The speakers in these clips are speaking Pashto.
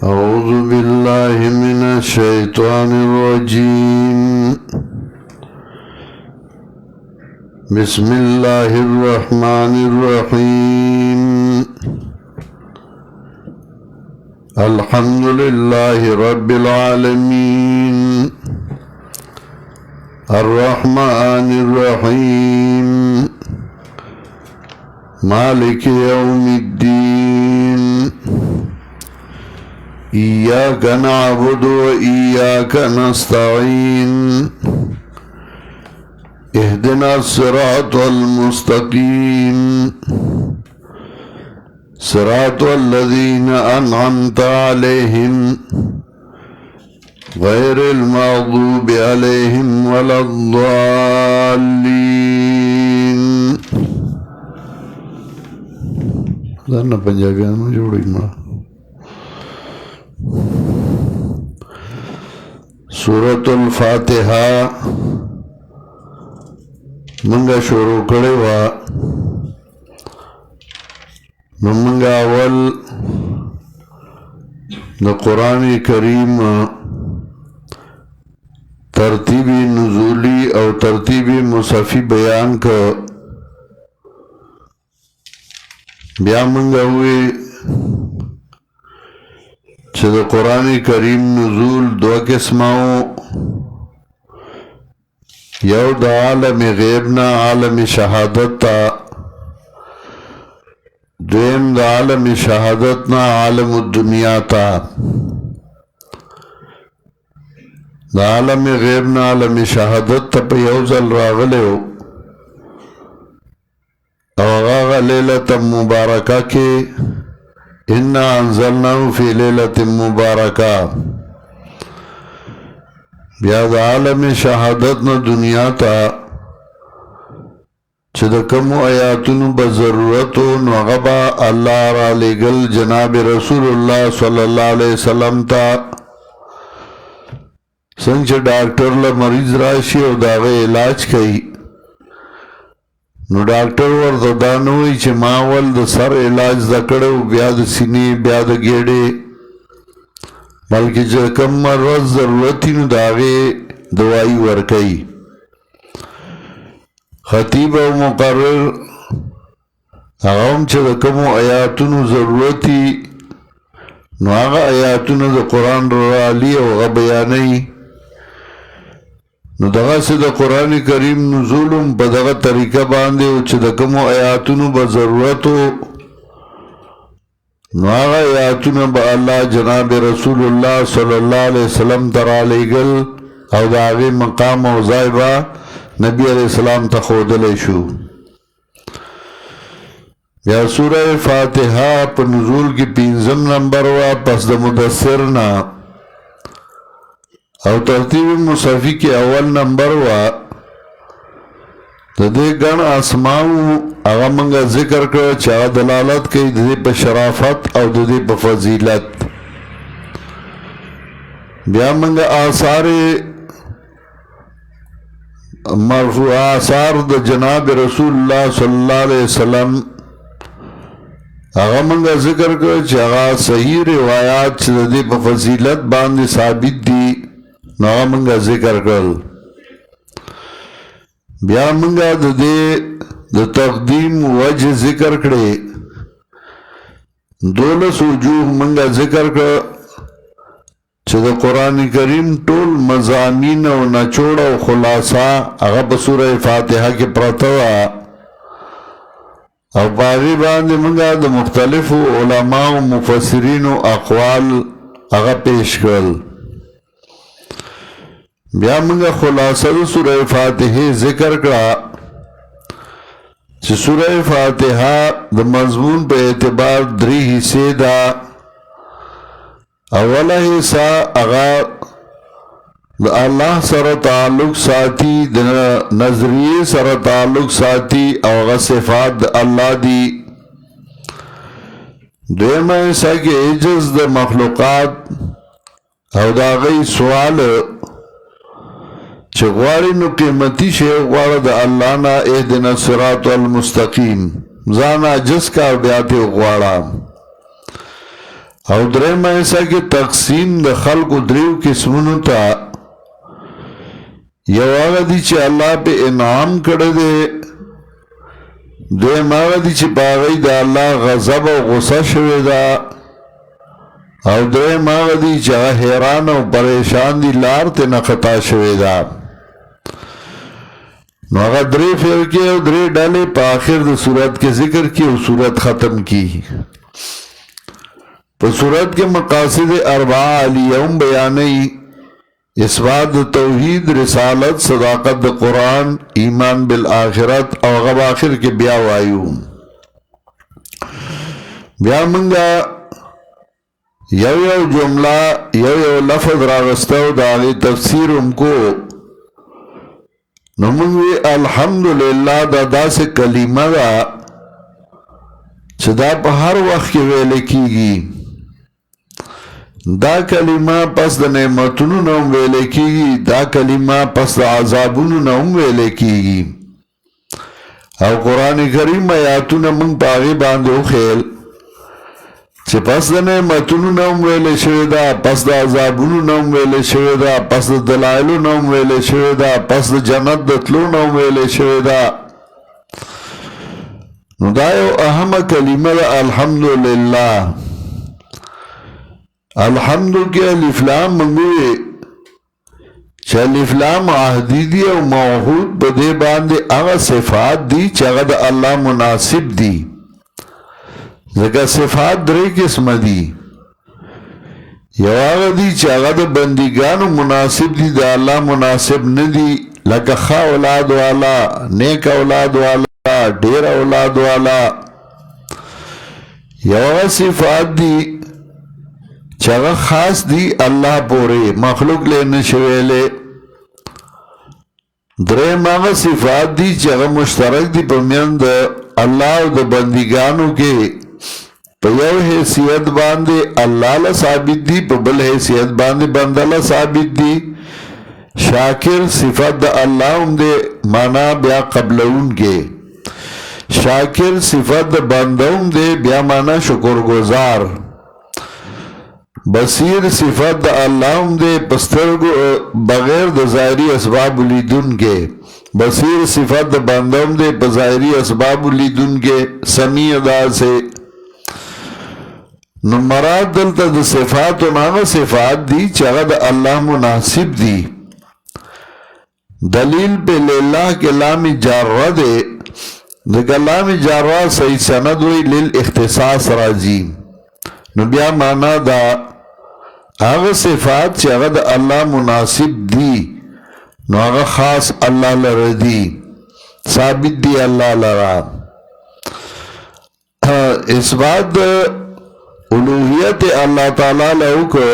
أعوذ بالله من الشيطان الرجيم بسم الله الرحمن الرحيم الحمد لله رب العالمين الرحمن الرحيم مالك يوم الدين إياك نعبد وإياك نستعين اهدنا الصراط المستقيم صراط الذين أنعمت عليهم غير المغضوب عليهم ولا الضالين. ذرنا पंजाबियां में जोड़ी मां सूरतुल फातिहा منگا شروع کرے وا منگا اول دا قرآن کریم ترتیبی نزولی او ترتیبی مصحفی بیان کا بیا منگا ہوئے چه دا قرآن کریم نزول دو قسماؤں یو دا عالم غیبنا عالم شہادت تا دویم دا عالم شہادتنا عالم الدنیا تا دا عالم غیبنا عالم شہادت تا پا یوزل راغلے ہو او غاغا لیلت مبارکہ کے انا انزلناہو فی لیلت مبارکہ بیا دا عالم شہادت نا دنیا تا چه دا کمو آیاتونو بضرورتو نغبا اللہ را لگل جناب رسول اللہ صلی اللہ علیہ وسلم تا سنگ چه ڈاکٹر لمریض راشی او داغے علاج کئی نو ڈاکٹر ورد دانوی چه ماول دا سر علاج دا کڑو بیا دا سینی بیا دا گیڑے بلکہ جو کم مرض ضرورتی نو داغے دوائی ورکئی خطیب و مقرر اغام چه دا کمو آیاتونو ضرورتی نو آغا آیاتونو دا قرآن را لی و غا بیانی نو دغا سے دا قرآن کریم نزولم پا دغا طریقہ باندے و چه دا کمو آیاتونو با ضرورتو نو آغا آیاتونو با اللہ جناب رسول اللہ صلی اللہ علیہ وسلم ترالی گل او دا آغی مقام و زائبہ نبی علیہ السلام تخودلے شو. یا سورہ فاتحہ پا نزول کی 5 نمبر وا پس دا مدثرنا او ترتیب مصحفی کی اول نمبر وا دے گن اسماؤ اغا منگا ذکر کر چاہ دلالت کئی دے پا شرافت او دے پا فضیلت بیا منگا آثار مرفوع آثار دا جناب رسول اللہ صلی اللہ علیہ وسلم اغا منگا ذکر کر چاہ صحیح روایات چاہ دے پا فضیلت باندے ثابت دی نو اغا منگا ذکر کر بیا منگا دے دا تقدیم وجہ ذکر کرے دولس وجوہ منگا ذکر کر چه دا قرآن کریم طول مضامین و نچوڑ و خلاصہ اغا بسورہ فاتحہ کے پرتوا او باغی باندے منگا دا مختلف علماء و مفسرین و اقوال اغا پیش کرل بیا منگا خلاصہ دا سورہ فاتحہ ذکر کرا چه سورہ فاتحہ دا مضمون پہ اعتبار 3 حصے دا اولا حصہ اغا دا اللہ سر تعلق ساتی دا نظریه سر تعلق ساتی او اغا صفات دا اللہ دی دویمہ حصہ کے عجز دا مخلوقات او دا غی سوال چه غواری نو قیمتی شیع غوار دا اللہ نا اہدنا الصراط المستقیم زانا جس کا بیاتی غوارا او درم ایسا کی تقسیم د خلق دریو قسمونو تا یو آغا دی چه اللہ پہ انعام کرده دویم آغا دی چه پاغی دا اللہ غضب و غصہ شوه دا او درم آغا دی چه حیران و پریشان دی لار تینا خطا شوه دا نو آغا دری فرقی او دری ڈالے پا آخر دا صورت کے ذکر کی او صورت ختم کی پا صورت کے مقاصد اربعہ علیہم بیانی اثبات توحید رسالت صداقت قرآن ایمان بالآخرت او غب آخر کے بیا وایو بیا منگا یو جملہ یو لفظ راغستو داغی تفسیر کو نمونگوی الحمدللہ دا سے کلمہ دا چدا پا ہر وقت کے ویلے کی گی دا کلمہ پس دا نعمتونو نوم ویلے کی گی دا کلمہ پس دا عذابونو نوم ویلے کی گی او قرآن کریم آیاتونو منگ پاغی باندو خیل چه پس دا نعمتونو نوم ویلے شوی دا پس دا عذابونو نوم ویلے شوی دا پس دا دلائلو نوم ویلے شوی دا پس دا جنت دتلو نوم ویلے شوی دا نو دا یو اهم کلمہ دا الحمدللہ الحمدو کے الافلام منگوئے چه الافلام عہدی دی او موحود بدے باندے اغا صفات دی چه اغا دا اللہ مناسب دی ذکر صفات درے قسم دی یو آغا دی چه اغا دا بندگانو مناسب دی دا اللہ مناسب ندی لکا خا اولاد والا نیک اولاد والا دیر اولاد والا یو آغا صفات دی چاگا خاص دی اللہ پورے مخلوق لے نشویلے درے ماغا صفات دی چاگا مشترک دی پمیند اللہ و دا بندگانو کے پا یو حیثیت باندے اللہ لا ثابت دی پا بل حیثیت باندے بندلا ثابت دی شاکر صفت دا اللہ دے مانا بیا قبلون کے شاکر صفت دا بندون دے بیا مانا شکر گزار بصیر صفت دا اللہ دے پسترگو بغیر دا ظاہری اسباب لیدن کے بصیر صفت دا بندم دے پظاہری اسباب لیدن کے سمیع دا سے نمرات دلتا دا صفات و ناغا صفات دی چاگا دا اللہ مناسب دی دلیل پہ للہ کے لام جارہ دے دیکھا لام جارہ صحیح سند ہوئی لیل اختصاص راجی نبیا مانا دا آغا صفات چه آغا دا اللہ مناسب دی نو آغا خاص اللہ لردی ثابت دی اللہ لرا اثبات دا الوہیت اللہ تعالی لہو کو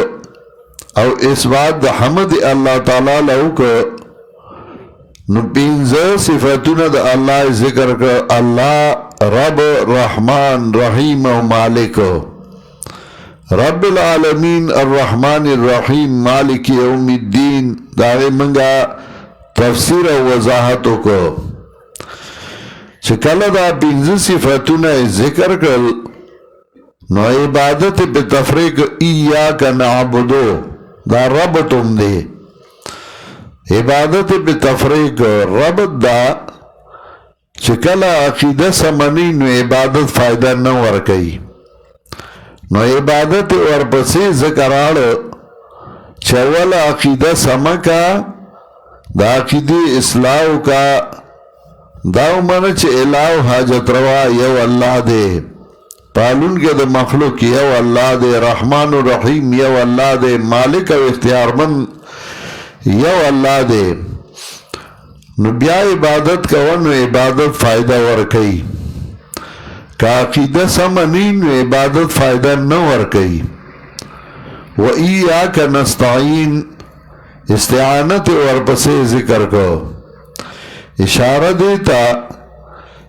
او اثبات دا حمد اللہ تعالی لہو کو نو پینزا صفتون دا اللہ ذکر کر اللہ رب رحمان رحیم و مالک رب العالمین الرحمن الرحیم مالک یوم الدین داغی منگا تفسیر و وضاحتو کو چکل دا پینز صفتون ذکر کر نو عبادت پہ تفریق ایاک نعبدو دا رب تم دے عبادت پہ تفریق رب دا چکل عقیدہ سمنی نو عبادت فائدہ نو ورکی نو عبادت ورپسی ذکرار چول عقیدہ سمکا دا عقیدی اصلاح کا داو منچ الہ حاجت روا یو اللہ دے پالون کے دا مخلوق یو اللہ دے رحمان و رحیم یو اللہ دے مالک و اختیار من یو اللہ دے نو بیا عبادت کون و عبادت فائدہ ورکی کا عقیدہ سمنین و عبادت فائدہ نہ ورکی وَإِيَّاكَ نَسْتَعِينَ استعانت ورپسے ذکر کو اشارہ دیتا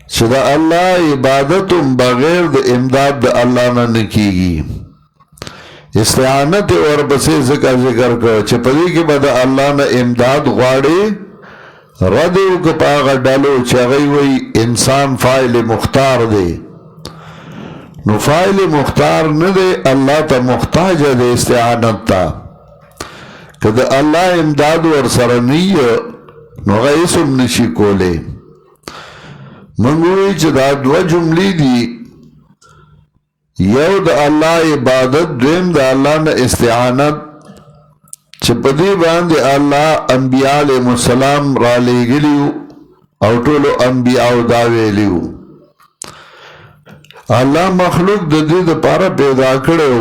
چدا اللہ عبادت بغیر دا امداد دا اللہ نہ نکیگی استعانت ورپسے ذکر کو چپدی کے بدا اللہ نہ امداد غاڑے ردو کپاغ ڈالو چغی وی انسان فائل مختار دے نو فاعل مختار نه دی الله ته محتاج دی استعانت ته که د الله امداد ورسره نه نو هغه اسم نشي کولی موږ وایو چې دا دوه جملې دي یو د الله عبادت دویم د الله نه استعانت چې په دې باندې الله انبیاء علیهم السلام را لېږلي او ټولو انبیاءو دا ویلي الله مخلوق د دې دپاره پیدا کړی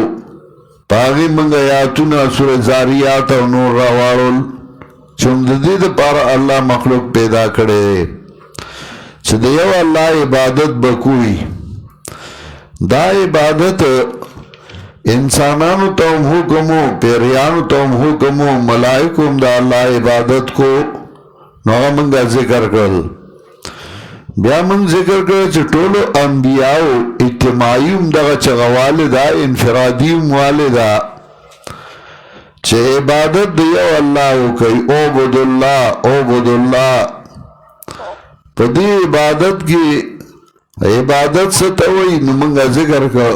په هغې موږ آیاتونه سورة زاریات او نور راواړل چې د دې دپاره الله مخلوق پیدا کړی چې د یو الله عبادت به کوي دا عبادت انسانانو ته هم حکم و پیریانو ته هم حکم و ملائکو هم د الله عبادت کو نو هغه موږ ذکر کړل بیا موږ ذکر کړل چې ټولو انبیاو اجتماعي هم دغه چغوالی ده انفرادي هم والی ده چې عبادت د یو الله وکړي اعبد الله په دې عبادت کې عبادت څه ته وایي نو موږ ذکر کړ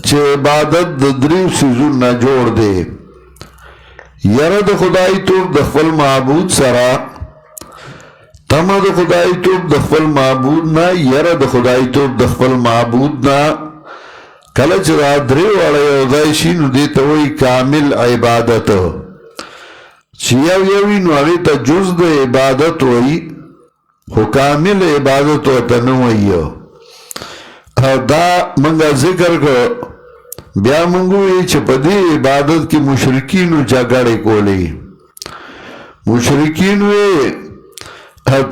چې عبادت د دریو څیزونو نه جوړ دی یره د خدای توب د خپل معبود سره تمه د خدای توب د خپل معبود نه یره د خدای توب د خپل معبود نه کله چې دا درې واړه یو ځای شي نو دې ته وایي کامل عبادت چې یو وي نو هغې ته جز د عبادت وایي خو کامل عبادت ورته نه وایي دا موږ ذکر کړ بیا موږ وایي چې په دې عبادت کې مشرکینو جګړې کولې مشرکین وایي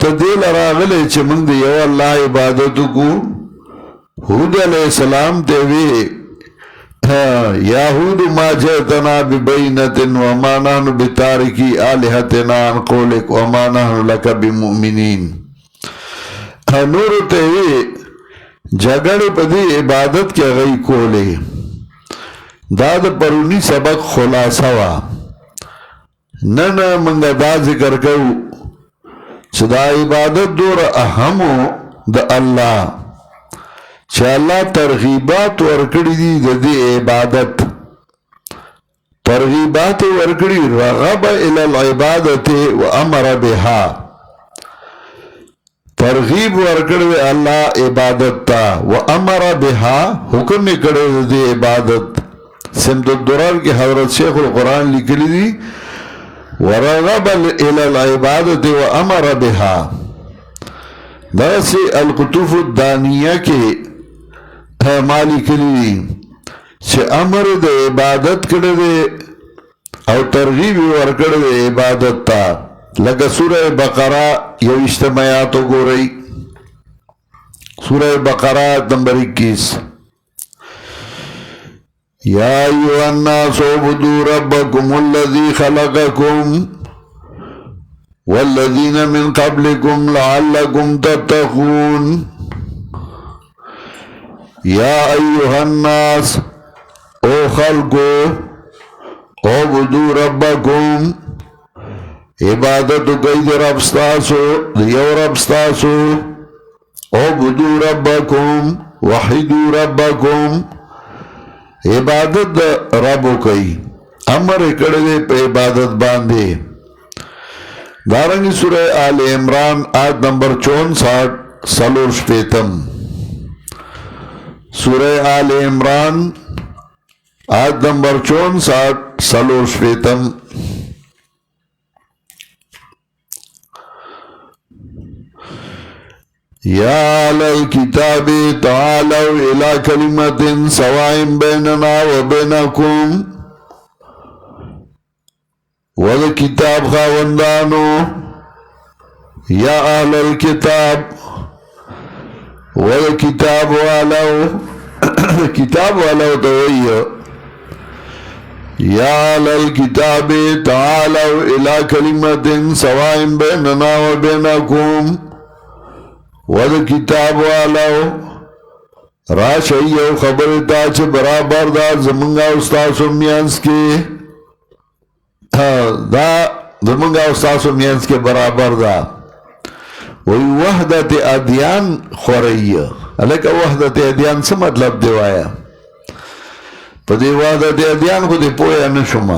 ته دې له راغلی چې موږ د یو الله عبادت وکړو هود علیه السلام ته وی یا هود ما جئتنا ببینة وما نحن بتارکی آلهتنا عن قولک وما نحن لک بمؤمنین نور ته وی جګړې په دې عبادت کې هغوی کولې دا د پروني سبق خلاصه وه نن موږ دا ذکر کوو چې دا عبادت دوره اهمو د الله چې الله ترغیبات ورکړي دي د دې عبادت ترغیبات ورکړي رغب الى العبادت وامر بها ترغیب ورکړي الله عبادت ته وامر بها حکم کړي د عبادت سمد الدرر کې حضرت شیخ القرآن لیکلي دي ورغب الى العبادت وامر بها داسی القطوف الدانیه کې مالی کلی چې امر د عبادت کړی دی او ترغیب ورکړی دی عبادت ته لکه سوره بقره 21 آیات وګورئ سوره بقره نمبر 21 یا ایها الناس اعبدوا ربکم الذی خلقکم والذین من قبلکم لعلکم تتقون یا ایها الناس او خلقو اعبدوا ربکم عبادت کوي د رب ستاسو د یو رب ستاسو اعبدوا ربکم وحدوا ربکم عبادت د رب کوي امر کړی په عبادت باندې دارنگی سورہ آل عمران آیت نمبر 64 سلور شپیتم سورہ آل عمران آیت نمبر 64 سلور شپیتم یا اہل الکتاب تعالوا الى کلمت سواء بیننا و بینکم وَذَا کتاب خاوندانو یا اہل الکتاب وَذَا کتاب والو کتاب والو توئیو یا اہل الکتاب تعالوا الى کلمت سواء بیننا و بینکم وَذَا کتاب والو راشئیو خبرتا چھ برابر دا زمانگا استاسو میانس کے دا زمانگا استاسو میانس کے برابر دا وی وحدت ادیان خوری الکه وحدت ادیان څه مطلب دی وایا په دې وحدت ادیان خو دې پوهه نه شوم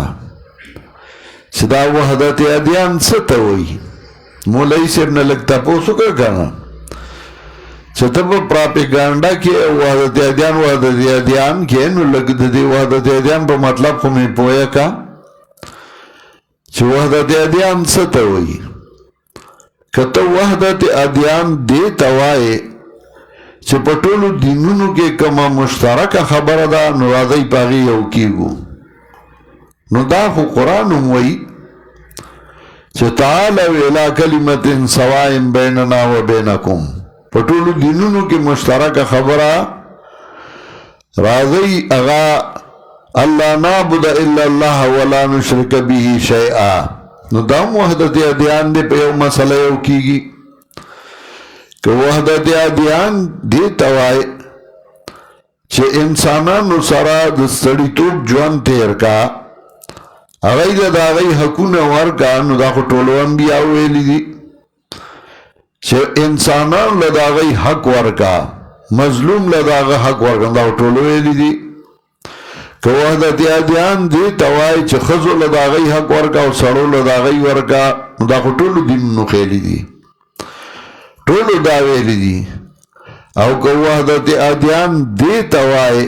چې دا وحدت ادیان څه ته وایي مولوي صاحب نه لږ تپوس وکړه که چې ته په پراپیګانډا کې وحدت ادیان کې نو لږ د دې وحدت ادیان په مطلب خو مې پوهه کا چې وحدت ادیان څه ته وایي که ته وحدت ادیان دې ته وایې چې په ټولو دینونو کې کومه مشترکه خبره ده نو راځئ په هغې یو کېږو نو دا خو قرآن هم وایي چې تعالوا الی کلمة سواء بیننا و بینکم په ټولو دینونو کې مشترکه خبره راځئ هغه الله نعبد الا الله ولا نشرک به شیئا نو دا وحدت ادیان دی په یو مسله یو کېږي که وحدت ادیان دې ته وایي چې انسانانو سره د سړیتوب ژوند تېر کا هغوی ته د هغوی حقونه ورکړه نو دا خو ټولو انبیا ویلي دي چې انسانانو له د هغوی حق ورکړه مظلوم له د هغه حق ورکړه دا خو ټولو ویلي دي که وحدت ادیان دې ته وایي چې ښځو له د هغوی حق ورکړه او سړو له د هغوی ورکړه نو دا خو ټولو دینونو خیلي دي ټولو دا ویلي دي او که وحدت ادیان دې ته وایي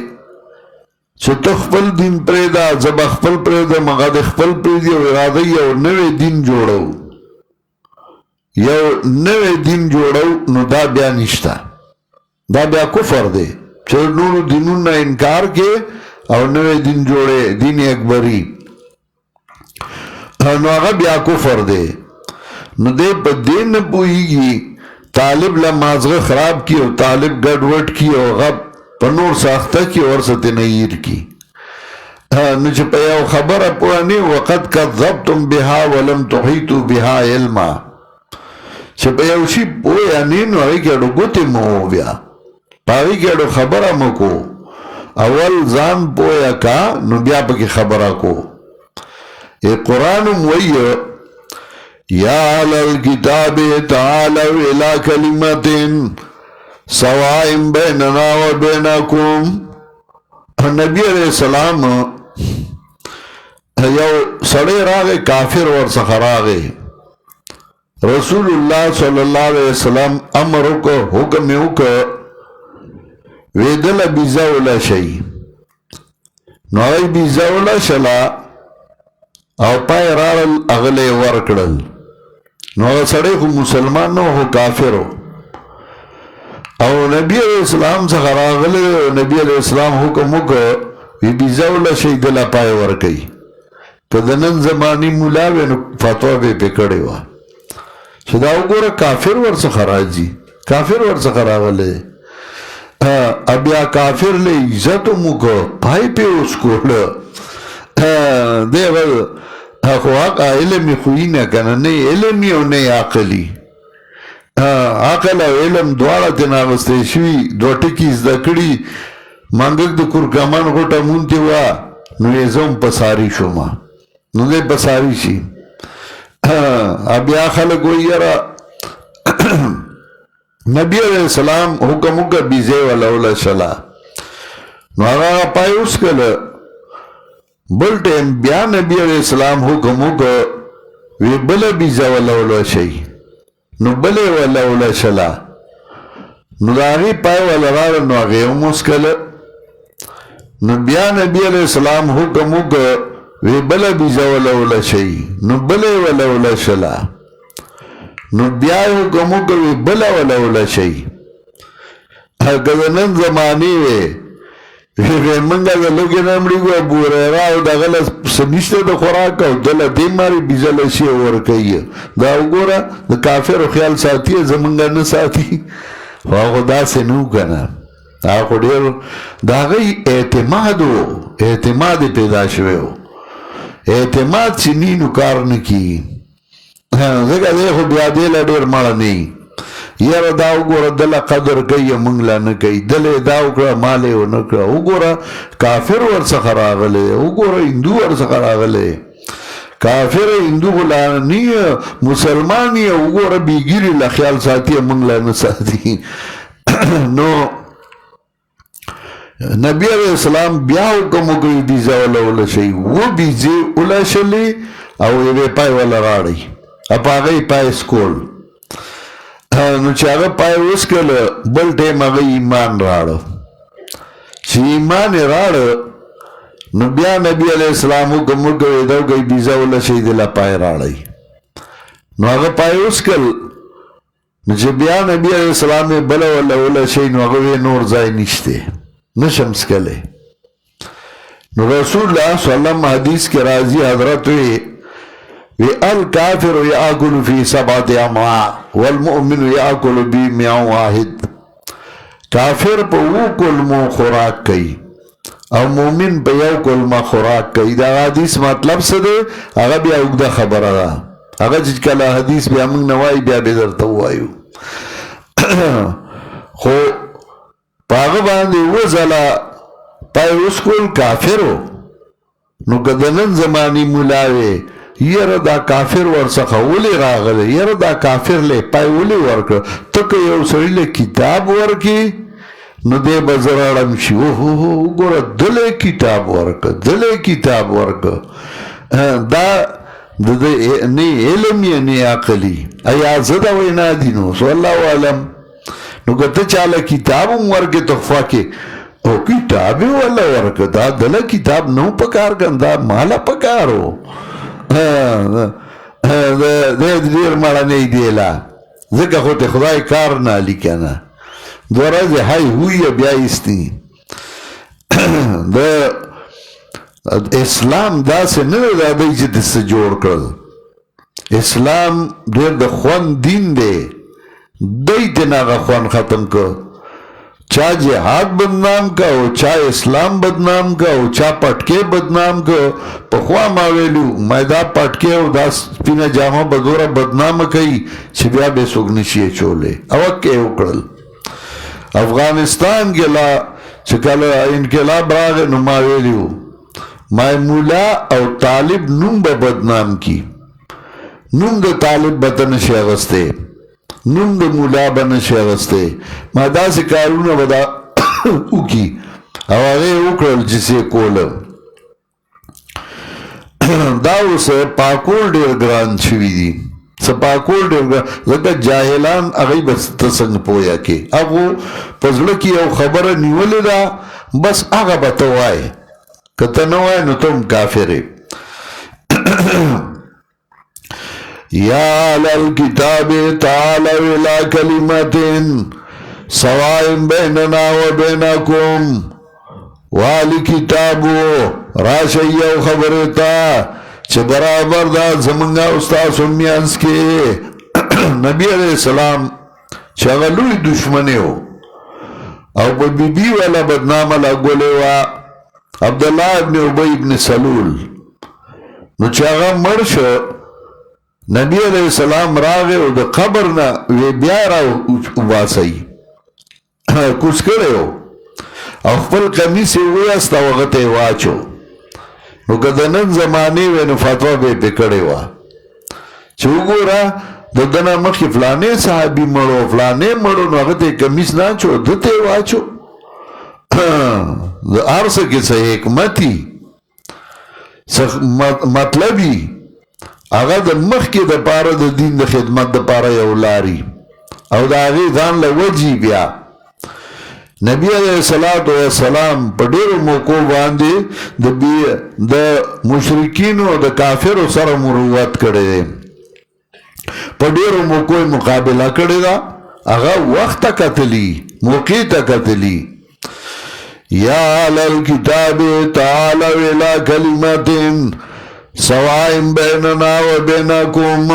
چې ته خپل دین پرېږده زه به خپل پرېږدم هغه د خپل پرېږدي او راځئ یو نوی دین جوړو یو نوی دین جوړو نو دا بیا نشته دا بیا کفر دی چې نورو دینونو نه انکار کې او نوی دین جوړې دین اکبري نو هغه بیا کفر دی نو دی په دې نه پوهېږي طالب له مازغه خراب کی او طالب ګډوډ کی او هغه په نور ساخته کی ورسته نیر کی نو چې په یو خبره پوه نه وقد کذبتم بها ولم تحيطوا بها علما چې په یو شي پوه نه نو هغې کې اډو ګوتې مو بیا په هغې کې اډو خبره مو کو اول ځان پوه کا نو بیا پکې خبره کو قرآن هم وایي یا اهل الکتاب تعالوا الی کلمة سواء بیننا و بینکم نبی علیہ السلام یو سړی راغی کافر ورڅخه راغی رسول الله صلی الله علیه وسلم امر وکړ حکم یې وکړ وی دله بیزه وله شئ نو هغوی بیزه وله شله او پای راغلل هغه یې ورکړل نو هغه سړی خو مسلمان نه خو کافر و او نبی علیہ السلام څخه راغلی نبی علیہ السلام حکم وکړ وی بیزه وله شئ دله پای ورکوي که د نن زماني ملا وی نو فتوا به یې پرې کړې وه چې دا وګوره کافر ورڅخه راځي کافر ورڅخه راغلی بیا کافر له عزت هم وکړه پای پې وسکوله دی خو هغه علم یې خوي نه که نه نه علم یې او نه یې عقل عقل او علم دواړه ترې نه اخیستی شوي دوه ټکي زده کړي منګک د کورکمان غوټه مونتې وه نو یې زه هم په ساري شوم نو دی په ساري شي بیا خلک وایي یاره نبی علیہ السلام حکم وکړه بیزې وله وله شله نو هغه پای وسکله بل ټیم بیا نبی علیہ السلام حکم وکړه وی بله بیزه وله وله شئ نو بلې وله وله شله نو د هغې پای وله راغله نو هغې هم وسکله نو بیا نبی علیہ السلام حکم وکړه وی بله بیزه وله وله شئ نو بلې وله وله شله نو بیا یې حکم وکړه وی بله وله وله شئ که د نن زمانې وې منګه د لوګې نه مړېږو ابوهریره او دغه له څه نشته د خوراک او ده له دې مارې بیزه له شي ورکوي دا وګوره د کافرو خیال ساتي زمونږ نه ساتي خو هغه داسې نه وو که نه هغه خو ډېر د هغوی اعتماد و اعتماد یې پیدا شوی و اعتماد چې نی نو کار نه کېږي ځکه دی خو بیا دې له ډېر مړه نه وي یاره دا وګوره دله قدر کوي موږ لا نه کوي دله یې دا وکړه مال یې ونه کړه وګوره کافر ورڅخه راغلی وګوره هندو ورڅخه راغلی کافر هندو خو لا نه مسلمان یې وګوره بېګیري له خیال ساتي موږ لا نه ساتي نو نبی علیہ السلام بیا حکم وکړي بیزا ولا شي و بیزي ولا شلي او یې پای ولا راړي په هغه پای سکول نو چې هغه پای وسکله بل ټیم هغه ایمان راړو چې ایمان یې راړو نو بیا نبی علیہ السلام حکم وکړي دا کوي بیزا ولا شي د لا پای راړي نو هغه پای وسکل نو چې بیا نبی علیہ السلام بل ولا شي نو هغه نور ځای نشته نشم سکلے نو رسول اللہ صلی اللہ علیہ وسلم حدیث کے راضی حضرت وی الکافر یاکل فی سبعت امعاء والمؤمن یاکل بی میاں واحد کافر پا وہ کلمو خوراک کئی او مومن پا یو کلمو خوراک کئی دا حدیث مطلب سدے اگا بیا اگدہ خبر دا اگا جکلا حدیث بیا منگ نوائی بیا بیدر توائیو خو پاغه باندې وزلا پای اسکول کافرو نو کدنن زمانی مولاوی یره دا کافر ورڅخه ولې راغله یره دا کافر له پای ولې ورک تک یو سړی له کتاب ورکی نو دې بزراړم شي او ګوره دله کتاب ورک دا د نه علم یې نه عقلی ایا زدا وینا دي نو صلی الله علم نو کته چاله کتابم ورکه تحفه کې او کتاب ولا ورکه دا دله کتاب نو پکار کندا مالا پکارو دیر مالا نی دیلا ذکر خود خدای کار نالی کنه دورز های ہوئی بیایستی اسلام دا سے نه دا دی چې دس جوړ کړل اسلام دیر د خوان دین دی دی دناغا خوان ختم کو چا جہاد بدنام کا او چا اسلام بدنام کا او چا پٹکے بدنام کا پخوا ماویلو مایدا پٹکے او دا سپینا جامع بدورا بدنام کئی چھ بیا بے سوگنشی چولے اوکے اکڑل افغانستان کے لا چکل انقلاب راغ نماویلو مای مولا او طالب نوم با بدنام کی نوم دا طالب بدن شیغستے نوم دا مولا بنا شیغستے ما دا سی کارونا بدا اوکی او آغای اکرل جسے کولم دا اسے پاکول دیر گران چوی دی سا پاکول دیر گران لکہ جاہلان اغای بس تسنگ پویا کے اگو پزلکی او خبر نیولی دا بس آغا بتوائے کتنوائے نو تم کافرے یا علی الکتاب تعالی الى کلمت سوائم بیننا و بینکم والی کتابو راشیو خبرتا چه برابر دا زمنگا استاس امیانس کے نبی علیہ السلام چغلوی دشمنی ہو او پا بی بی والا بدنام لگولے وا عبداللہ ابن عبی ابن سلول نو چاگا مرشو نبی علیہ السلام راغے او دا قبرنا وی بیارا واسای کچھ کرے ہو او خپل قمیسی ویستا وغت واچو نو کدنن زمانی وی نو فتوہ بے پکڑے وا چو گو را ددنا مخی فلانے صحابی مڑو فلانے مڑو نو اغت قمیس ناچو دتے واچو دا عرص کسا حکمتی مطلبی اگا دا مخ کی دا پارا دا دین دا خدمت دا پارا یو لاری او دا آغی دان لوجی بیا نبی علیہ السلام پا دیر موقع باندے دا مشرکین و دا کافر و سر مروت کرے دے پا دیر موقع مقابلہ کرے دا اگا وقت کتلی موقع تا کتلی یا علی الکتاب تعالی الى کلمتن سوائم بیننا و بینکم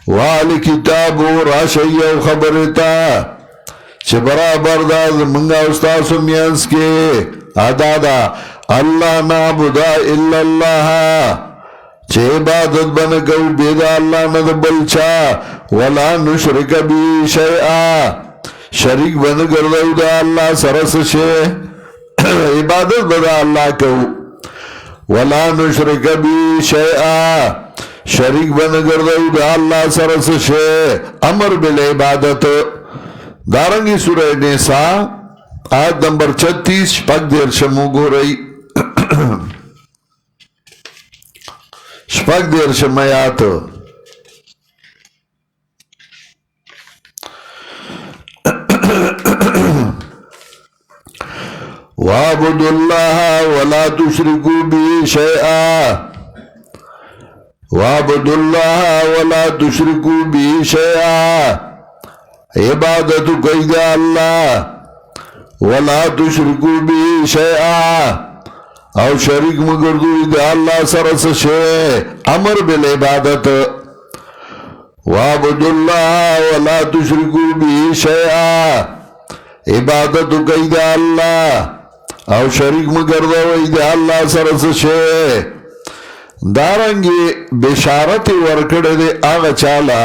والی کتابو راشیو خبرتا چه برابر دا منگا استاسو میانس کے آدادا اللہ نعبدا الا اللہ چه عبادت بنکو بیدا اللہ ندبلچا ولا نشرک بی شیعہ شریک بنکردو دا اللہ سرس شے عبادت بدا اللہ کو ولا نشرک بی شیعہ شریک بنکردو دا اللہ سرس شے امر بالعبادت دارنگی سورہ نساء آیت نمبر 36 شپږ دیرشم وګورئ شپږ دیرشم آیات وَاعْبُدُوا اللَّهَ وَلَا تُشْرِكُوا بِهِ شَيْئًا وَاعْبُدُوا اللَّهَ وَلَا تُشْرِكُوا بِهِ شَيْئًا عبادت کوئی دے اللہ وَلَا تُشْرِكُوا بِهِ شَيْئًا او شریک مگردوی دے اللہ سرس شے امر بالعبادت وَاعْبُدُوا اللَّهَ وَلَا تُشْرِكُوا بِهِ شَيْئًا عبادت کوئی دے اللہ او شریک مگردوی دے اللہ سرس شے دارنگی بشارت ورکڑ دے آغا چالا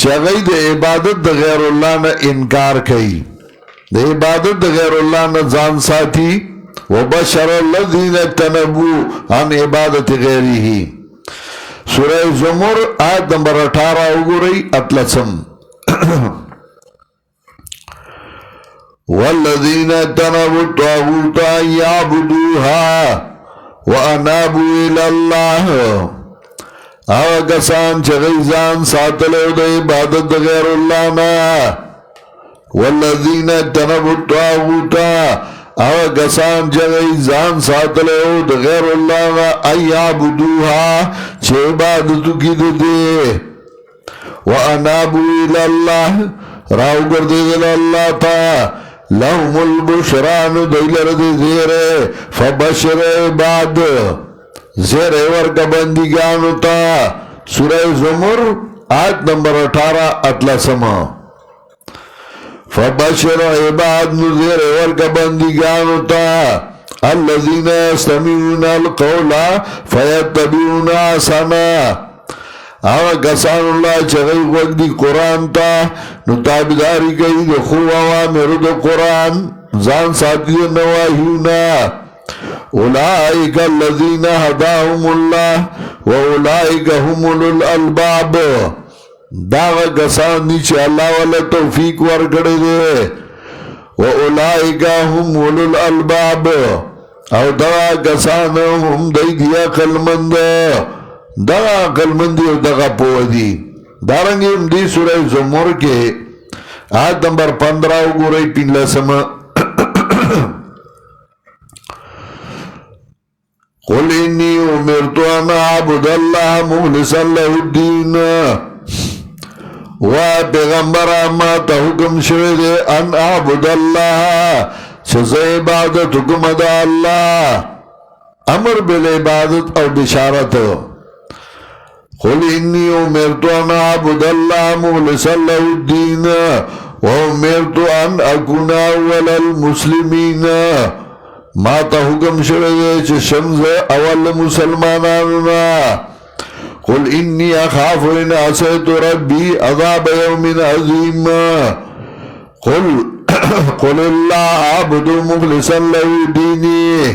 چاگئی دے عبادت دا غیر اللہ نا انکار کئی دے عبادت دا غیر اللہ نا زان ساتھی وبشر الذین تنبو عن عبادت غیری ہی سورہ زمر آیت نمبر 18 اگرئی اطلسم والذین تنبو الطاغوت یعبدوها وَأَنَابُوا إِلَى اللَّهِ آغا کسان چغیزان ساتلو دا عبادت دا غیر اللہ نا والذین تنبوا الطاغوت آغا کسان چغیزان ساتلو دا غیر اللہ نا ایعبدوها چه عبادتو کی دے وَأَنَابُوا إِلَى اللَّهِ راو کردے دل اللہ تا لهم البشران دیلر دی زیرے فبشر عباد زیرے ورکا بندگانو تا سورہ زمر آیت نمبر 18 اطلسم فبشر عباد زیرے ورکا بندگانو تا الذین یستمعون القول فیتبعون احسنا آغا کسان اللہ چغی وقت دی قرآن تا نتابداری کئی دی خوب آوامر دی قرآن زان ساتھی نواہیونا اولائک الذین ہداہم اللہ و اولائک هم الالباب داغا کسان نیچے اللہ والا توفیق ورکڑے دے و اولائک هم الالباب او داغا کسان هم دی دیا قلمند دغا عقل مندی و دغا پوہدی دارنگی ام دی سورہ زمر کے آیت نمبر 15 گورئی پین لسم قل انی امرتو ان اعبد اللہ مخلصا لہ الدین و پیغمبر اما تا حکم شوئے دے ان اعبد اللہ چیز عبادت حکم دا اللہ امر بالعبادت او بشارت قل انی امرتو ان اعبد اللہ مخلصا لہ الدین و امرتو ان اکون اول المسلمین ما تا حکم شوئے چھ شمز اول مسلمانانونا قل انی اخاف ان عصیت ربی عذاب یوم عظیم قل اللہ عبد مخلصا لہ دینی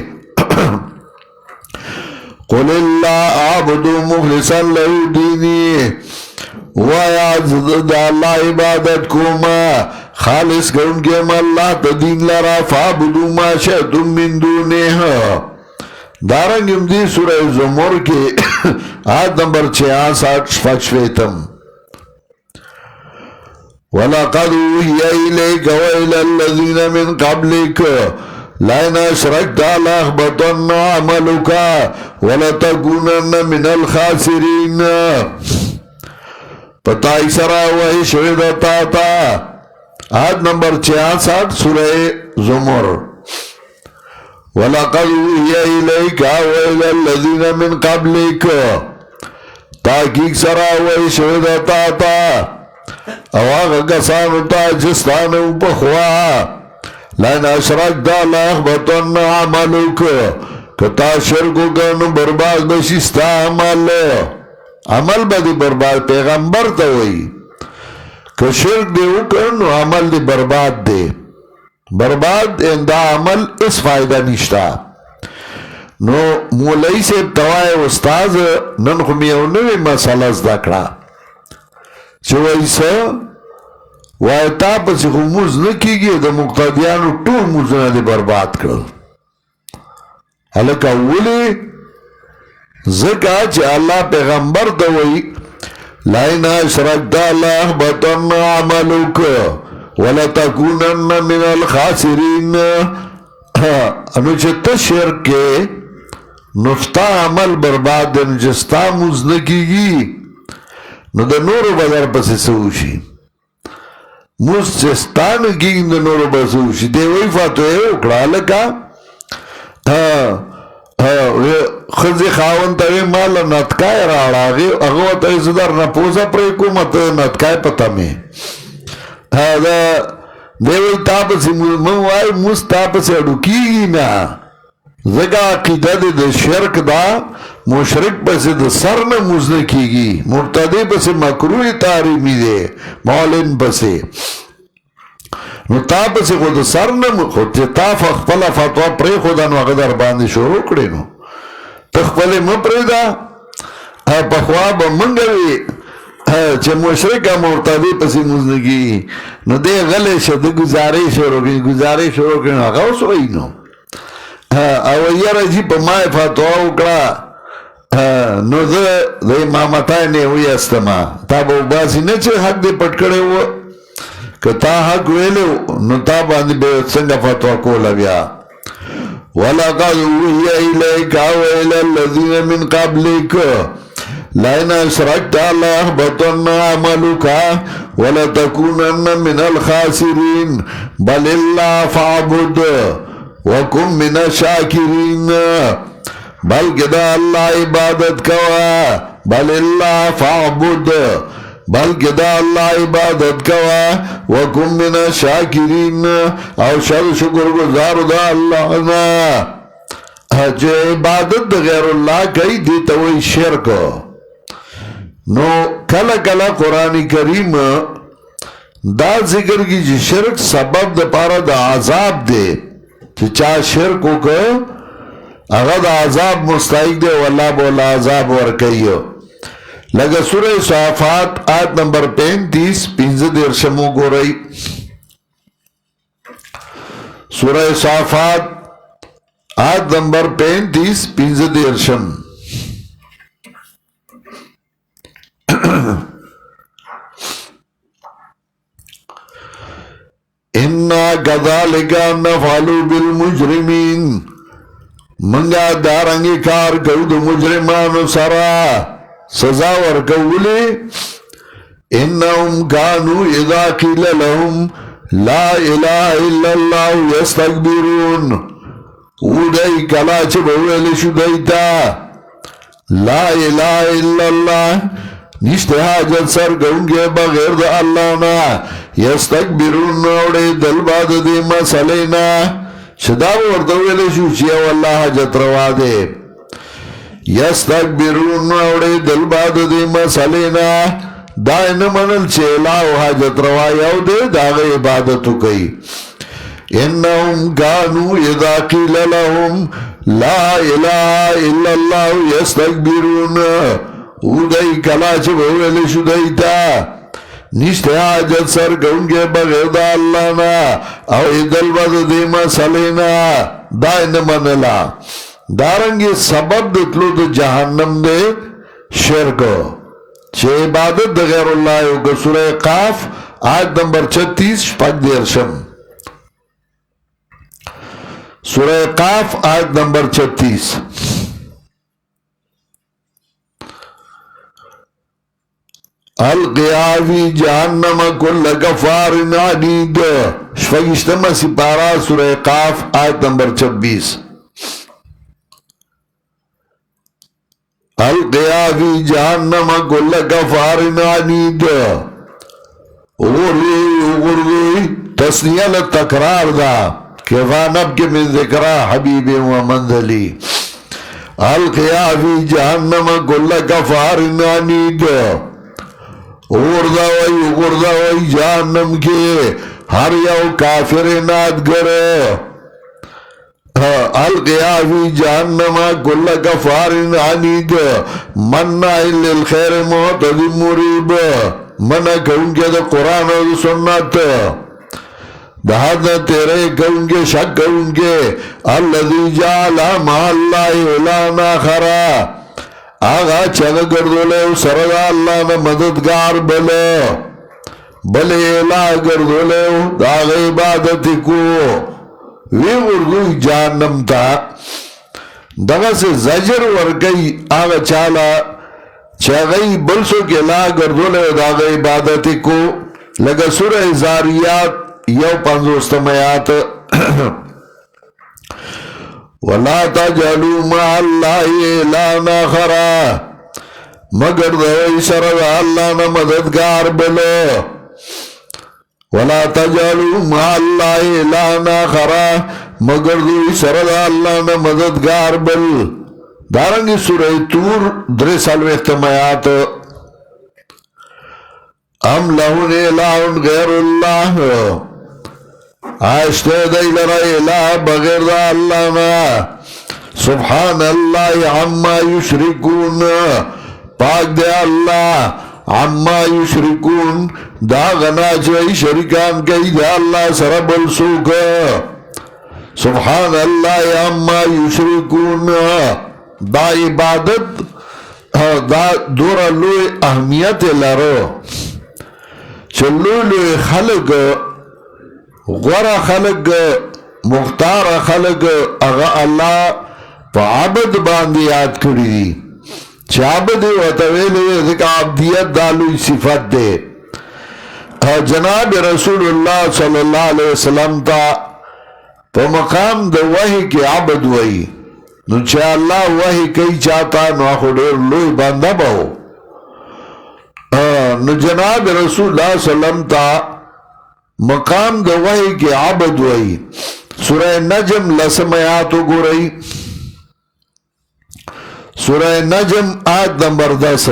قل اللہ عبد مخلصا لہ دینی وَيَعْزِدَ اللہ عبادت کوما خالص کرن کے اللہ تدین لرا فَعْبُدُوا مَا شَئْتُم مِّن دُونِهِ دارنگ امدی سورہ زمر کے آیت نمبر 66 فشویتم وَلَقَدْ أُوحِيَ إِلَيْكَ وَإِلَى الَّذِينَ مِن قَبْلِكَ لَئِنْ أَشْرَكْتَ لَيَحْبَطَنَّ عَمَلُكَ وَلَتَكُونَنَّ مِنَ الْخَاسِرِينَ پتائی سرا وحی شہدتا تا آیت نمبر 66 سورہ زمر وَلَقَدْ أُوحِيَ إِلَيْكَ وَإِلَى الَّذِينَ مِن قَبْلِكَ تاکیق سرا وحی شہدتا تا اواغ کسانو تا جستانو پخوا لَئِنْ أَشْرَكْتَ لَيَحْبَطَنَّ عَمَلُكَ کتا شرکو کنو برباد بشستا عمل با دی برباد پیغمبر تا ہوئی کہ شرک دے کنو عمل دی برباد دے برباد اندہ عمل اس فائدہ نشتا نو مولائی سے توائے استاز ننخو میونوی مسئلہ ازدکڑا چو ایسا وای تا پس خو موز نکیگی دا مقتدیانو طول موزونه دی برباد کرل حلکا اولی زکا چه اللہ پیغمبر دوئی لائن اشرکتا لأحبطن عملک ولتکونن من الخاسرین انو چه تا شرک کے نفتا عمل برباد دن جستا موز نکیگی نو دا نور بدر پس سوشی موز چستانو کی دا نور بسوشی دیوئی فاتوئے اکڑا لکا خزی خاون تاوی مالا نتکای راڑاگی اگو تاوی صدر نپوسا پریکو مت نتکای پتا میں دیوئی تاپسی منوائی موز تاپسی اڈو کی گی نا زگا عقیدہ دی دا شرک دا مشرک پسی دا سر نا موز نکی گی مرتدی پسی مکروی تاریمی دے مولین پسی نو تا پسی خود سر نا خود چه تا فخپلا فتوہ پری خدا نو اغدر باندی شروع کری نو تخپلی مپری دا پخواب منگوی چه مشرک مرتدی پسی موز نکی نو دے غلی شد گزاری شروع کری نو اغاو سوئی نو او یاره جی پا مای فتوہ اکڑا نو ده امامتای نیوی استما تا با باسی نچه حق دی پٹکڑے ہوا که تا حق ویلو نو تا باندی بے سنگا فتوہ کولا بیا وَلَقَدْ أُوحِيَ إِلَيْكَ وَإِلَى الَّذِينَ مِنْ قَبْلِكَ لَئِنْ أَشْرَكْتَ لَيَحْبَطَنَّ عَمَلُكَ وَلَتَكُونَنَّ مِنَ الْخَاسِرِينَ بَلِ اللَّهَ فَاعْبُدْ وَكُن مِنَ الشَّاكِرِينَ بلکہ دا اللہ عبادت کوا بل اللہ فاعبد بلکہ دا اللہ عبادت کوا وَكُن مِنَ الشَّاكِرِينَ او شکر گزار دا اللہ نا جو عبادت دا غیر اللہ کئی دیتا ہوئی شرک نو کلا کلا قرآن کریم دا ذکر کی جی شرک سبب دا پارا دا عذاب دے چاہ شرکو کو اگر دا عذاب مستحق دے واللہ بولا عذاب ورکیو لگا سورہ صحافات آیت نمبر 35 پینزد ارشمو گو رئی سورہ صحافات آیت نمبر 35 پینزد ارشم اِنَّا كَذَلِكَ نَفْعَلُ بِالْمُجْرِمِينَ منگا دارنگی کار کود مجرمان سرا سزا ورکولی انہم کانو اذا قیل لهم لا الہ الا اللہ یستکبرون اودائی کلاچ بویل شدیتا لا الہ الا اللہ نشتے حاجت سر گونگے بغیر دا اللہ نا یستکبرون اوڑے دلباد دی مسلینا شداب ورطویلے شوچیا واللہ حاجت روا دے یستکبرون اوڑے دلباد دی مسلینا دائن منل چیلاو حاجت روا یاو دے داغ عبادتو کئی انہم کانو اذا قیل لهم لا الہ الا اللہ یستکبرون اودائی کلاچ بویل شدیتا نشتے حاجت سر گونگے بغیر دا اللہ نا او ادل بد دی مسلینا دائن منلا دارنگی سبب دتلو دا جہنم دے شرکو چھے عبادت دا غیر اللہ ہوگا سورہ قاف آیت نمبر 36 شپک دیرشم سورہ قاف آیت نمبر 36 القیاوی جہنم کل کفار عنید شفگشتم سپارہ سورہ قاف آیت نمبر 26 القیاوی جہنم کل کفار عنید اغرغی تسنیہ لتکرار دا کفانب کے من ذکرہ حبیب و منزلی القیاوی جہنم کل کفار عنید اغرداوی جہنم کے ہر یو کافر نادگر القیاوی جہنم کل کفار عنید منع للخیر معتد مریب منع کونکے دا قرآن و دا سنت دا حد تیرے کونکے شک کونکے الذی جعل مع اللہ الہن آخرا آغا چگا گردولے سرد اللہ نا مددگار بلے الہ گردولے دا عبادت کو وی اردو جہنم تا دغا سے زجر ورگئی آغا چالا چاگئی بلسو کے لا گردولے داغ عبادت کو لگا سورہ زاریات یو 50 آیات وَلَا تَجْعَلُوا مَعَ اللَّهِ إِلَٰهًا آخَرَ مگر دوئی سرد اللہ نا مددگار بلو وَلَا تَجْعَلُوا مَعَ اللَّهِ إِلَٰهًا آخَرَ مگر دوئی سرد اللہ نا مددگار بل دارنگی سورہ تور 3 آیات ام لہن الہن غیر اللہ آشتے دی لرا الہ بغیر دا اللہ نا سبحان اللہ عما یشرکون پاک دے اللہ عما یشرکون دا غنا چوئی شرکان کئی دا اللہ سرب السوک سبحان اللہ عما یشرکون دا عبادت دا دورا لوی اہمیت لرو چلو لوی خلق غورا خلق مختار خلق اغا اللہ پا عبد باندی یاد کری دی چه عبد وطویلوی ذکا عبدیت دالوی صفت دے جناب رسول اللہ صلی اللہ علیہ وسلم تا پا مقام دا وحی کے عبد وحی نو چه اللہ وحی کئی چاہتا نو آخو دیر لوی باندہ باو نو جناب رسول اللہ صلی اللہ علیہ وسلم تا مقام دا وحی کے عبد وحی سورہ نجم 10 آیاتو گو رئی سورہ نجم آیت نمبر 10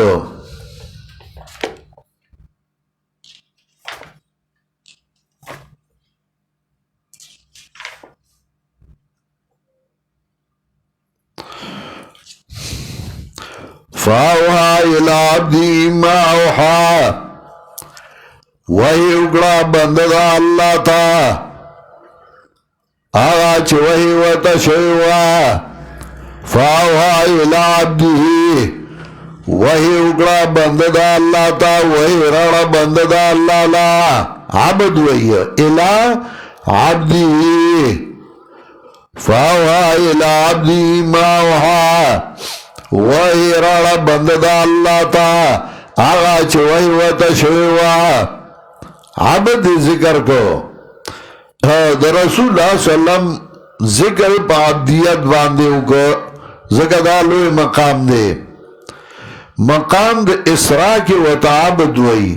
فاوحا الى عبدی ما اوحا وحی اگڑا بندگا اللہ تا آغا چھ وحی وطا شیوا فاوحا الى عبدی وحی اگڑا بندگا اللہ تا وحی رڑا بندگا اللہ لا عبد وحی الى عبدی فاوحا الى عبدی ما اوحا وحی رڑا بندگا اللہ تا آغا چھ وحی وطا شیوا عبد ذکر کو در رسول اللہ صلی اللہ علیہ وسلم ذکر پا عبدیت باندیو کو ذکر دالوی مقام دے مقام دے اسراء کی وطعبد وئی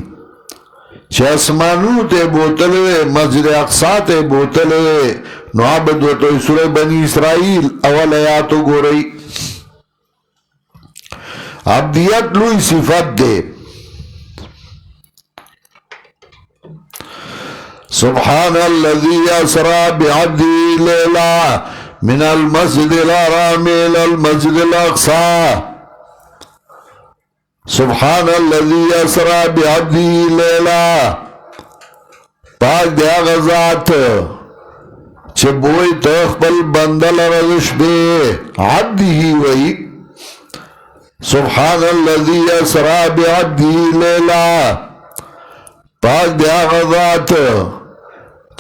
چھ اسمانو تے بوتلوے مسجد اقصا تے بوتلوے نو عبد وطوئی سورہ بنی اسرائیل اول آیاتو گو رئی عبدیت لوی صفت دے سبحان الذي أسرى بعبده ليلا من المسجد الحرام إلى المسجد الأقصى سبحان الذي أسرى بعبده ليلا پاک دیا غزات چبوئی تخبل بندل رضش بے عبده وی سبحان الذي أسرى بعبده ليلا پاک دیا غزات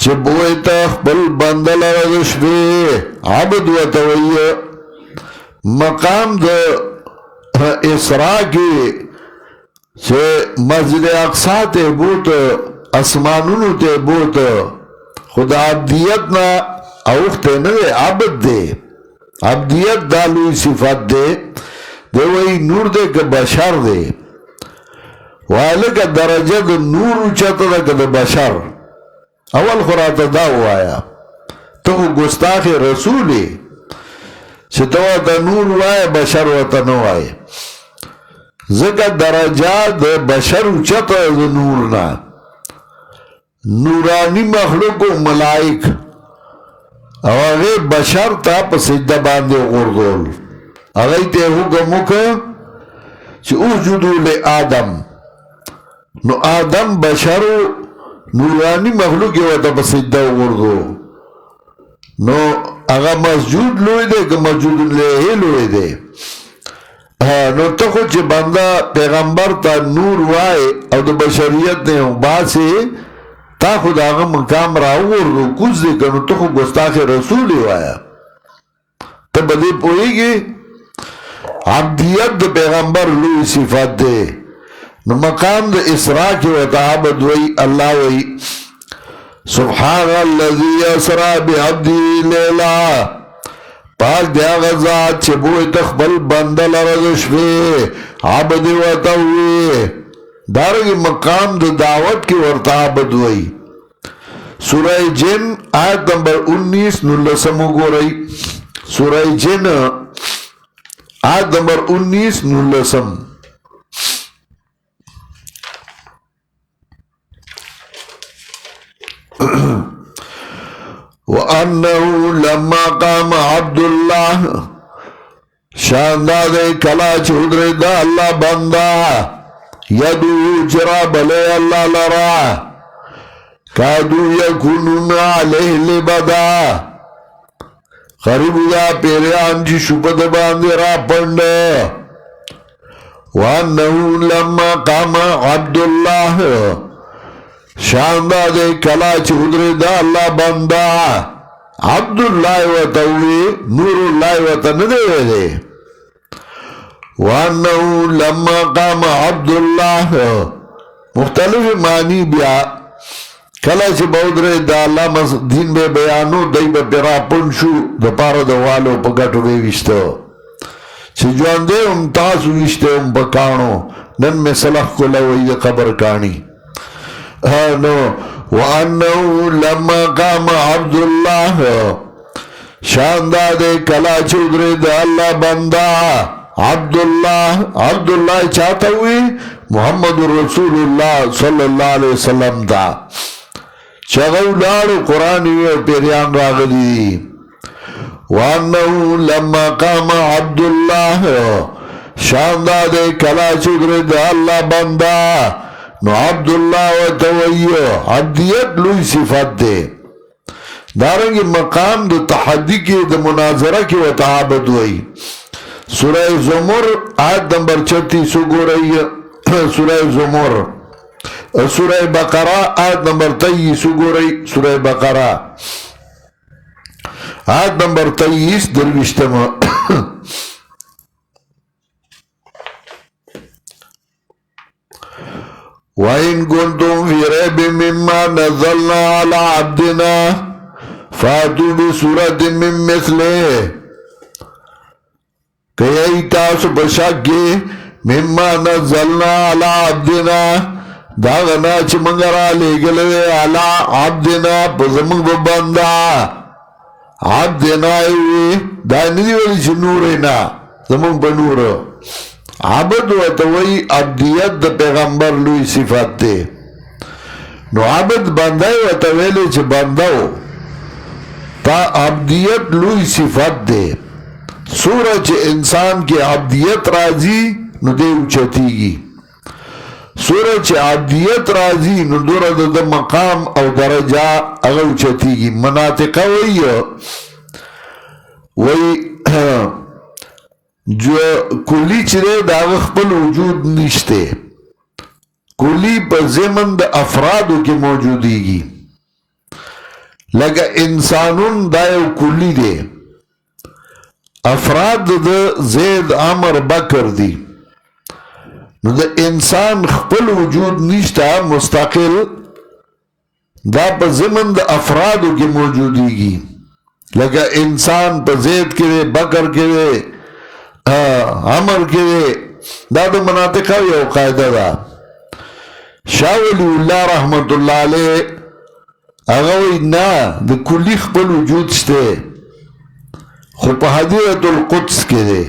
چبوئی تخبل بندل رضش بے عبد و توئی مقام دا اسراء کی چھے مسجد اقصا تے بوت اسمانونو تے بوت خدا عبدیتنا اوختے نوے عبد دے عبدیت دالوی صفت دے دے وہی نور دے کہ بشر دے وَعَلَكَ درجہ نور چاہتا دا کہ بشر اول خورات دا ہوایا تو گستاخ رسولی چھتو تا نور وائے بشر وطا نوائے ذکر درجات بشر چاہتا دا نورنا نورانی مخلوق و ملائک او اگر بشر تا پا سجدہ باندے غردول اگر تے حکمو که چه اوجدو لے آدم نو آدم بشرو نورانی مخلوق یو ته په سجده وګورځو نو هغه مسجود لوی دی که مسجود له لوی دی نو ته خو چې بنده پیغمبر ته نور وای او د بشریت نه باسي تا خو د هغه مقام راوړو کوز دی که نو ته خو ګستاخ رسول وای ته به دې پوهېږي عبدیت د پیغمبر لوی صفت دی نو مقام د اسراء کې ورته عبد وی الله وی سبحان الذي اسرا بعبده لیلا پاک دی هغه ذات چې بوی تخبل بنده لره د شپې عبد ورته وی دارنګه مقام د دعوت کې ورته عبد وی سورہ جن آیت نمبر 19 نلسم وګورئ سورہ جن آیت نمبر 19 نلسم وَأَنَّهُ لَمَّا قَامَ عَبْدُ اللَّهِ شانداد کلا چودر دا اللہ بندہ یدو جرا بلے اللہ لرا کادو یکونون علیہ لبدا قریب یا پیریان جی شپد باندے را پند وَأَنَّهُ لَمَّا قَامَ عَبْدُ اللَّهِ شانداد کلا چودر دا اللہ بندہ عبداللہ وطوی نور اللہ وطندے دے وانہو لما قام عبداللہ مختلف معنی بیا کلا چی بودر دا اللہ دین بے بیانو دی با پیرا پنشو دا پارا دا والو پا گٹو بے وشتو چی جوان دے ام تاسو وشتے ام پکانو نن میں صلح کو لوئی دا قبر کانی وَأَنَّهُ لَمَّا قَامَ عَبْدُ اللَّهِ شانداد کلا چودر دا اللہ بندہ عبداللہ چاہتا ہوئی محمد رسول اللہ صلی اللہ علیہ وسلم دا چغو لارو قرآنی و پیریان راغلی وَأَنَّهُ لَمَّا قَامَ عَبْدُ اللَّهِ شانداد کلا چودر دا اللہ بندہ نو عبداللہ و تویو عبدیت لوی صفت دے دارنگی مقام دو تحدی کی دو مناظرہ کی و تعابد وی سورہ زمر آیت نمبر 36 گو رہی سورہ زمر سورہ بقرہ آیت نمبر 23 گو رہی سورہ بقرہ آیت نمبر 23 دروشتم وَإِن كُنتُمْ فِي رَيْبٍ مِّمَّا نَزَّلْنَا عَلَىٰ عَبْدِنَا فَأْتُوا بِسُورَةٍ مِّن مِّثْلِهِ کئی تاسو بشاکی مِمَّا نَزَّلْنَا عَلَىٰ عَبْدِنَا داغنا چی منگرا لے گلوے عَلَىٰ عَبْدِنَا پزمک ببندہ عَبْدِنَا ایوی دائنی والی چی نورینا زمک بنورو عبد و توی عبدیت دا پیغمبر لوی صفت دے نو عبد بندائی و تویلے چھ بنداو تا عبدیت لوی صفت دے سورہ چھ انسان کی عبدیت رازی نو دے اچھتیگی سورہ چھ عبدیت رازی نو دور دا مقام او درجہ اگر اچھتیگی مناطقہ وی جو کلی چرے داغ خپل وجود نشتے کلی پر زمن دا افرادو کی موجودی گی لگا انسانون دایو کلی دے افراد دا زید عمر بکر دی نو دا انسان خپل وجود نشتا مستقل دا پر زمن دا افرادو کی موجودی گی لگا انسان پر زید کرے بکر کرے عمر کے دا دا مناطقہ یو قائدہ دا شاہ ولی اللہ رحمت اللہ علیہ اگوی نا دا کلی خپل وجود شتے خو پا حدیرت القدس کے دے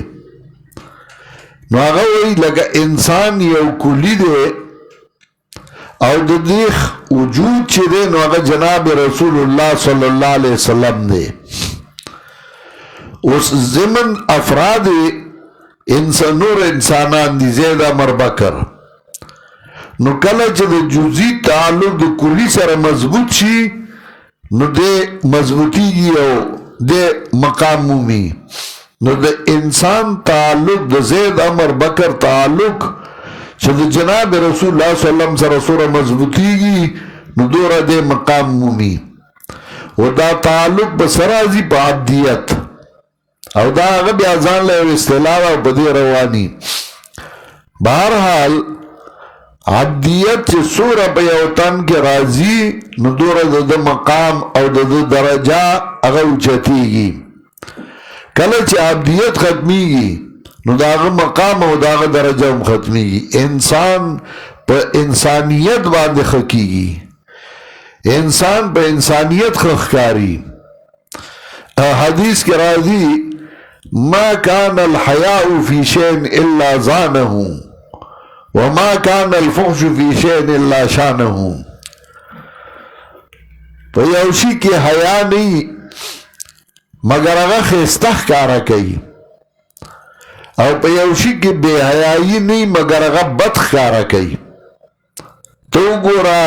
نو اگوی لگا انسان یو کلی دے او دا دیخ وجود چی دے نو اگا جناب رسول اللہ صلی اللہ علیہ وسلم دے اس زمن افراد نور انسانان دی زید عمر بکر نو کله چې د جزئی تعلق د کلی سره مضبوط شي نو د مضبوطیږي او د مقام مومي. نو د انسان تعلق د زید عمر بکر تعلق چې د جناب رسول الله صلی الله علیه وسلم سره سره مضبوطیږي نو دوره د مقام مومي. و دا تعلق بسرازی پا عبدیت او دا هغه بیا ځان له اصطلاح او بدی رواني. بهرحال عبدیت چې سوره په یو تن کې راځي نو دوره د مقام او د درجه هغه اوچتیږي. کله چې عبدیت ختمیږي نو دا هغه مقام او دا هغه درجه هم ختمیږي. انسان په انسانیت باندې خکیږي، انسان په انسانیت خخکاری. حدیث کے راضی ما كان الحیاء فی شین الا زانه وما كان الفحش فی شین الا شانه. په یوشی کی حیا نہیں مگر هغه خسته ښکارا کوي، او په یوشی کی بے حیائی نہیں مگر هغه بد ښکارا کوي. تو ګورا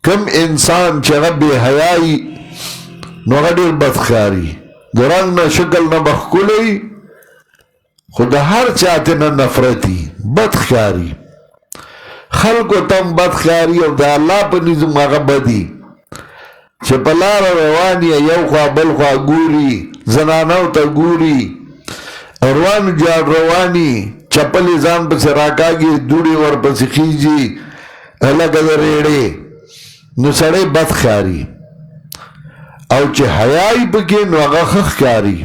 کم انسان چې هغه بے حیائی نو هغه ډېر بدښکاري، د رنګ نه شکل نه بښکلی خو د هر چاته نه نفرتي بدښکاري، خلکو ته هم بدښکاري او د الله په نظم هغه بدي چې په لاره روان یې یو خوا بل خوا ګوري، زنانو ته ګوري، روان جاړ رواني چپلې ځان پسې راکاږي، دوړې ورپسې خیږي لکه د ریړې، نو سړی بد ښکاري. او چې حیاي پکې نو هغه ښه ښکاري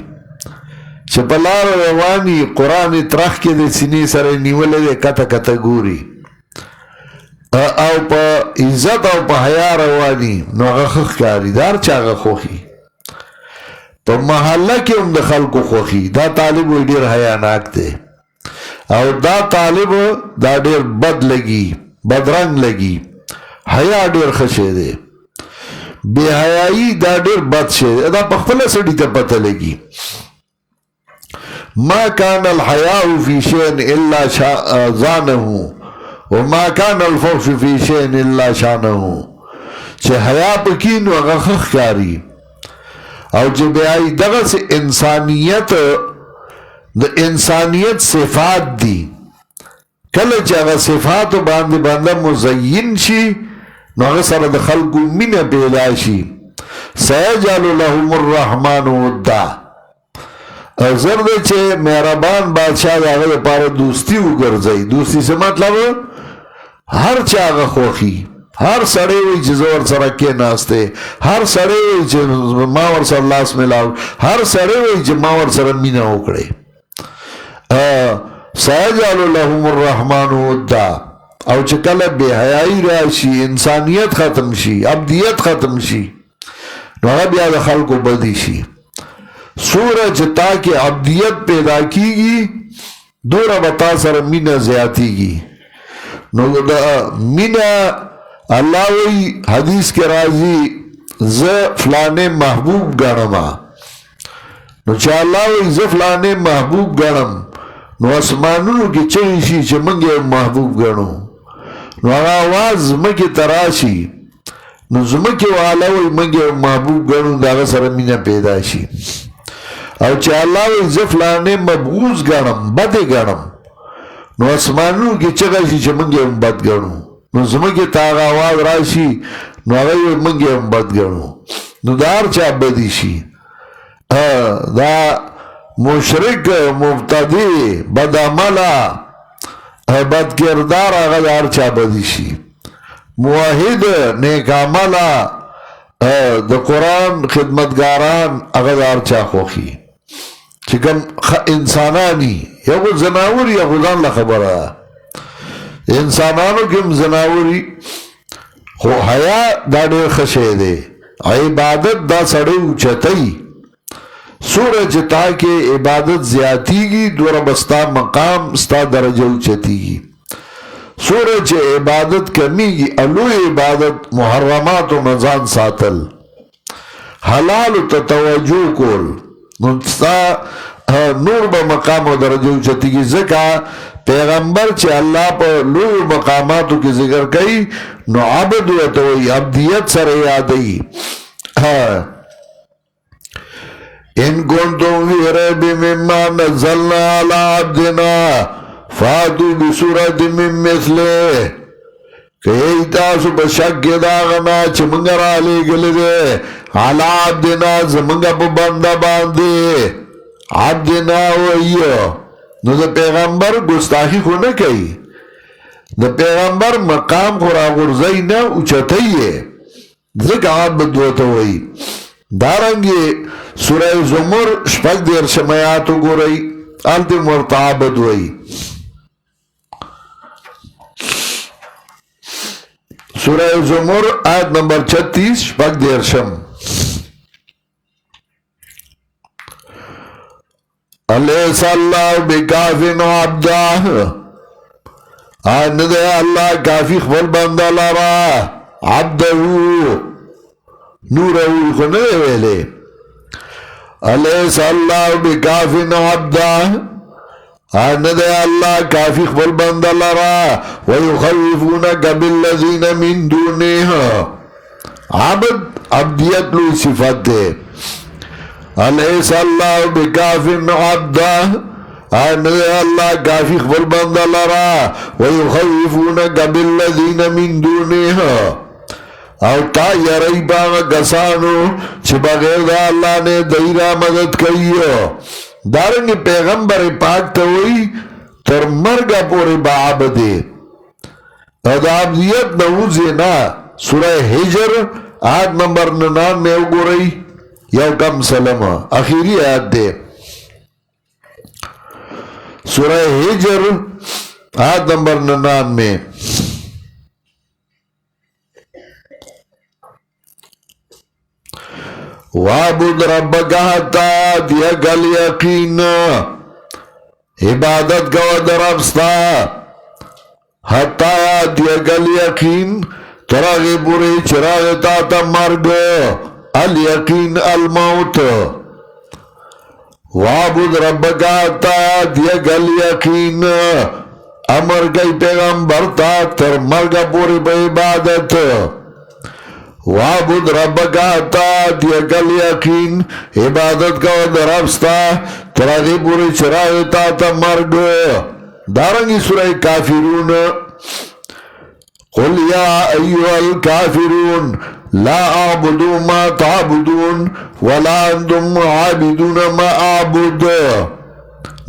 چې په لاره رواني قرآن ترخ کې د سینې سره نیولی دی کته کته ګوري، او په عزت او په حیا رواني نو هغه ښه ښکاري. د هر چا هغه خوښي، په محله کې هم د خلکو خوښي. دا طالب وایي ډېر حیاناک دی او دا طالب دا ډېر بد لګي، بدرنګ لګي. حیا ډیر خشه دی، بے حیائی دا ډیر بد شی دی، دا په خپل سړي ته پته لګي. ما كان الحیاء فی شیء الا زانه وما كان الفحش فی شیء الا شانه. چې حیا پکې نو هغه ښه ښکاري، او چې بے حیائی دغه انسانیت د انسانیت صفات دي. کله چې هغه صفاتو باندې بنده مزین شي نو هغه سره د خلکو مینه پیدا شي. سیجعل لهم الرحمن ودا، زر دی چې مهربان بادشاہ د هغه لپاره دوستي وګرځوي. دوستي څه مطلب؟ هر چا هغه خوښي، هر سړی وایي چې زه ورسره کېناستی، هر سړی وایي چې ما ورسره لاس میلاو، هر سړی وایي چې ما ورسره مینه وکړې. سیجعل لهم الرحمن ودا. او چې کله بے حیائی راشي، انسانیت ختم شي، عبدیت ختم شي، نو هغه بیا د خلکو بدی شي. سوره چې تا کې عبدیت پیدا کیږي دوره به تا سره مینه زیاتیږي. نو د مینه الله وی حدیث کې راځي زه فلانه محبوب ګڼم. نو چې الله وی زه فلانه محبوب ګڼم نو اسمانونو کې چغې شي چې موږ یې محبوب ګڼو. نو هغه آواز زمکې ته راشي نو زمکې والا وایي موږ یې محبوب ګڼو، د هغه سره مینه پیدا شي. او چې الله وایي زه فلانې مبغوض ګڼم، بد یې ګڼم، نو اسمانونو کې چغه شي چې موږ یې هم بد ګڼو. نو زمکې ته هغه آواز راشي نو هغه وایي موږ یې هم بد ګڼو. نو د هر چا بدي شي. دا مشرک، مبتدی، بد عمله، بد کردار هغه د هر چا بدي شي. موحد، نیک عمله، د قرآن خدمتګاران هغه د هر چا خوښي. چې کوم انسانانی یو خو زناور یا خو ځان له خبره ده، انسانانو کې هم زناوري، خو حیا دا ډېر ښه شی دی. عبادت دا سړی اوچتوي. سوره چې تا کې عبادت زیاتیږي دوره به ستا مقام ستا درجه اوچتیږي. سوره چې عبادت کمیږي الوی عبادت محرماتو نه ځان ساتل، حلالو ته توجه کول، نو ستا نور با مقام و درجه اوچتی کی زکا پیغمبر چه اللہ پا لوی مقاماتو کی ذکر کئی نو عبد وطوئی عبدیت سر یادئی ان کنتم فی ریب مما نزلنا علی عبدنا فاتو بسورت من مثلے کہ ای تاسو بشک داغنا چه منگر آلے گلے دے علی عبدنا زمنگا پا بندہ باندے عبدنا وئیو نو دا پیغمبر گستاخی خو نه کئی دا پیغمبر مقام خورا غرزی نه اوچتی ہے ذکر عبد دوتا وئی دارنگی سورہ زمر شپک دیر شمیاتو گو رئی آلتی مرتعبد وئی سورہ زمر آیت نمبر 36 شپک دیر شم الیس اللہ بکافن عبدہ آن دے اللہ کافی خبر بندہ لارا عبدہو نورہو خنے ویلے الیس اللہ بکافن عبدہ آن دے اللہ کافی خبر بندہ لارا ویخوفونک بالذین من دونیہا عبد عبدیت لوی صفت دے الیس اللہ بکافن عبدہ آن دے اللہ کافی خبر بندہ لرا ویخوفونک بالذین من دونیہا او تا یرائی باغ کسانو چھ بغیر دا اللہ نے دیرہ مدد کئیو دارنگ پیغمبر پاک توئی تر مرگا پوری با عبدے دا عبدیت نوزی نا سورہ حجر آیت نمبر 99 میں اگو رئی یو کم سلم اخیری آیت دے سورہ حجر آیت نمبر 99 میں وَعْبُدْ رَبَّكَ حَتَّى يَأْتِيَكَ الْيَقِينُ عبادت کا ودربستا حَتَّى يَأْتِيَكَ الْيَقِينُ تراغی پوری چراغ تاتا مرگ الیقین الموت وعبد ربک حتی یأتیک الیقین امر کئی پیغمبر تا تر مرگ پوری پہ عبادت وعبد ربک حتی یأتیک الیقین عبادت کا ودربستا تراغی پوری چراغ تاتا مرگ دارنگی سورہ کافرون قل یا ایوہ الکافرون لا اعبدو ما تعبدون ولا انتم عابدون ما اعبد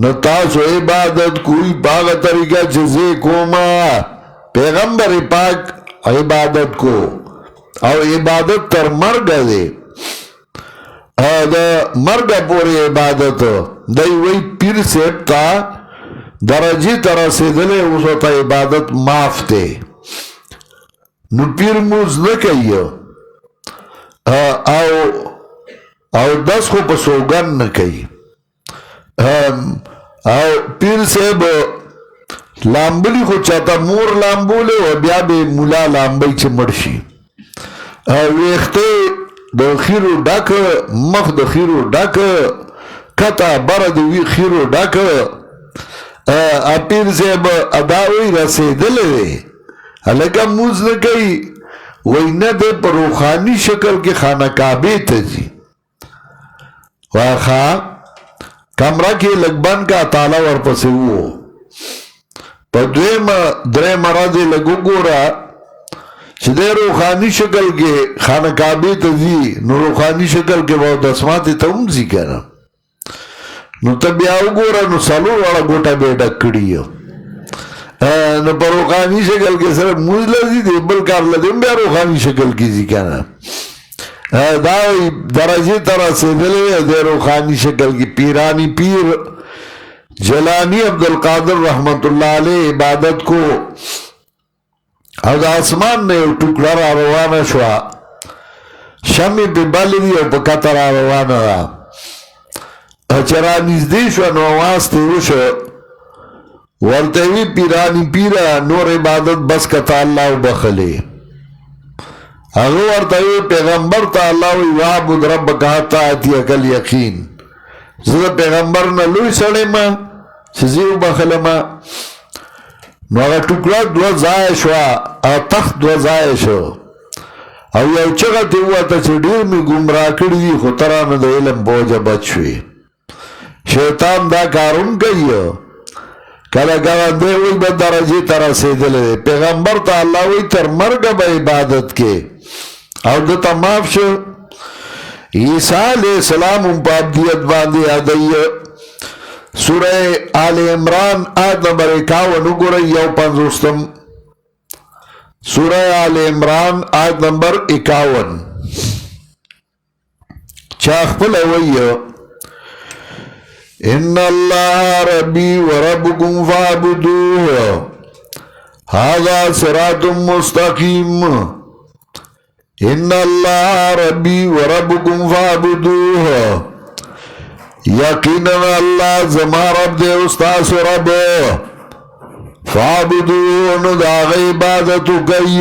نتاسو عبادت کوئی باغ طریقہ چیزے کوما پیغمبر پاک عبادت کو او عبادت تر مرگ دے مرگ پوری عبادت دی وی پیر سیبتا درجی طرح سے دلے اسو تا عبادت معاف تے نو پیر موز نکیو او دس خو پا سوگن نکی او پیر صاحب لامبلی خو چاہتا مور لامبولے و بیا بے مولا لامبی چه مرشی ویختے دو خیرو ڈاک مخ دو خیرو ڈاک کتا برد وی خیرو ڈاک پیر صاحب اداوی رسے دلے حلقہ موز نکی وینا دے پر روحانی شکل کے خانہ کعبے تجی واخا کمرہ کے لگبان کا تالا ورپسے وہ پر درے مرادے لگو گورا چدے روحانی شکل کے خانہ کعبے تجی نو روحانی شکل کے بہت اسماتی تاومزی کرا نو تبیاو گورا نو سالو والا گوٹا بیٹا کڑیو نو پر روحانی شکل کے صرف موز لازی دے بلکار لدیم بیا روحانی شکل کی زی کنا داوی درجی طرح سے دلے دے روحانی شکل کی پیرانی پیر جلانی عبدالقادر رحمت اللہ علیہ عبادت کو او آسمان نے ٹکڑا را روانا شوا شمی پی بالی دی او پکتا را روانا را چرا نزدی شوا نو آواز تیرو شو ورطوی پیرانی پیرا نور عبادت بس کتا اللہ بخلے اگو ورطوی پیغمبر تا اللہ وعبد ربک حتی یأتیک الیقین زه د پیغمبر نه لوی سړی ما چې زه وبخلمه. نو هغه ټوکړه دوه ځایه شوه او تخت دوه ځایه شو او یو چغه ترې ووته چې ډېر مې ګمراه کړي دي خو ته رانه د علم په وجه بچ شوې. شیطان دا کارون کوي کله ګاونډی وایي به درجې ته رسېدلی دی. پیغمبر ته الله وایي تر مرګه به عبادت کې او ده ته معاف شو. عیسی علیہ السلام هم په ابدیت باندې یادوي. سوره آل عمران آیت نمبر 51 وګورئ یو 50. سوره آل عمران آیت نمبر 51 چا خپل وایي ان الله ربي وربكم فاعبدوه هذا صراط مستقيم. ان الله ربي وربكم فاعبدوه یقینا الله زما رب دے استاس رب فاعبدوه دا عبادتو کئی.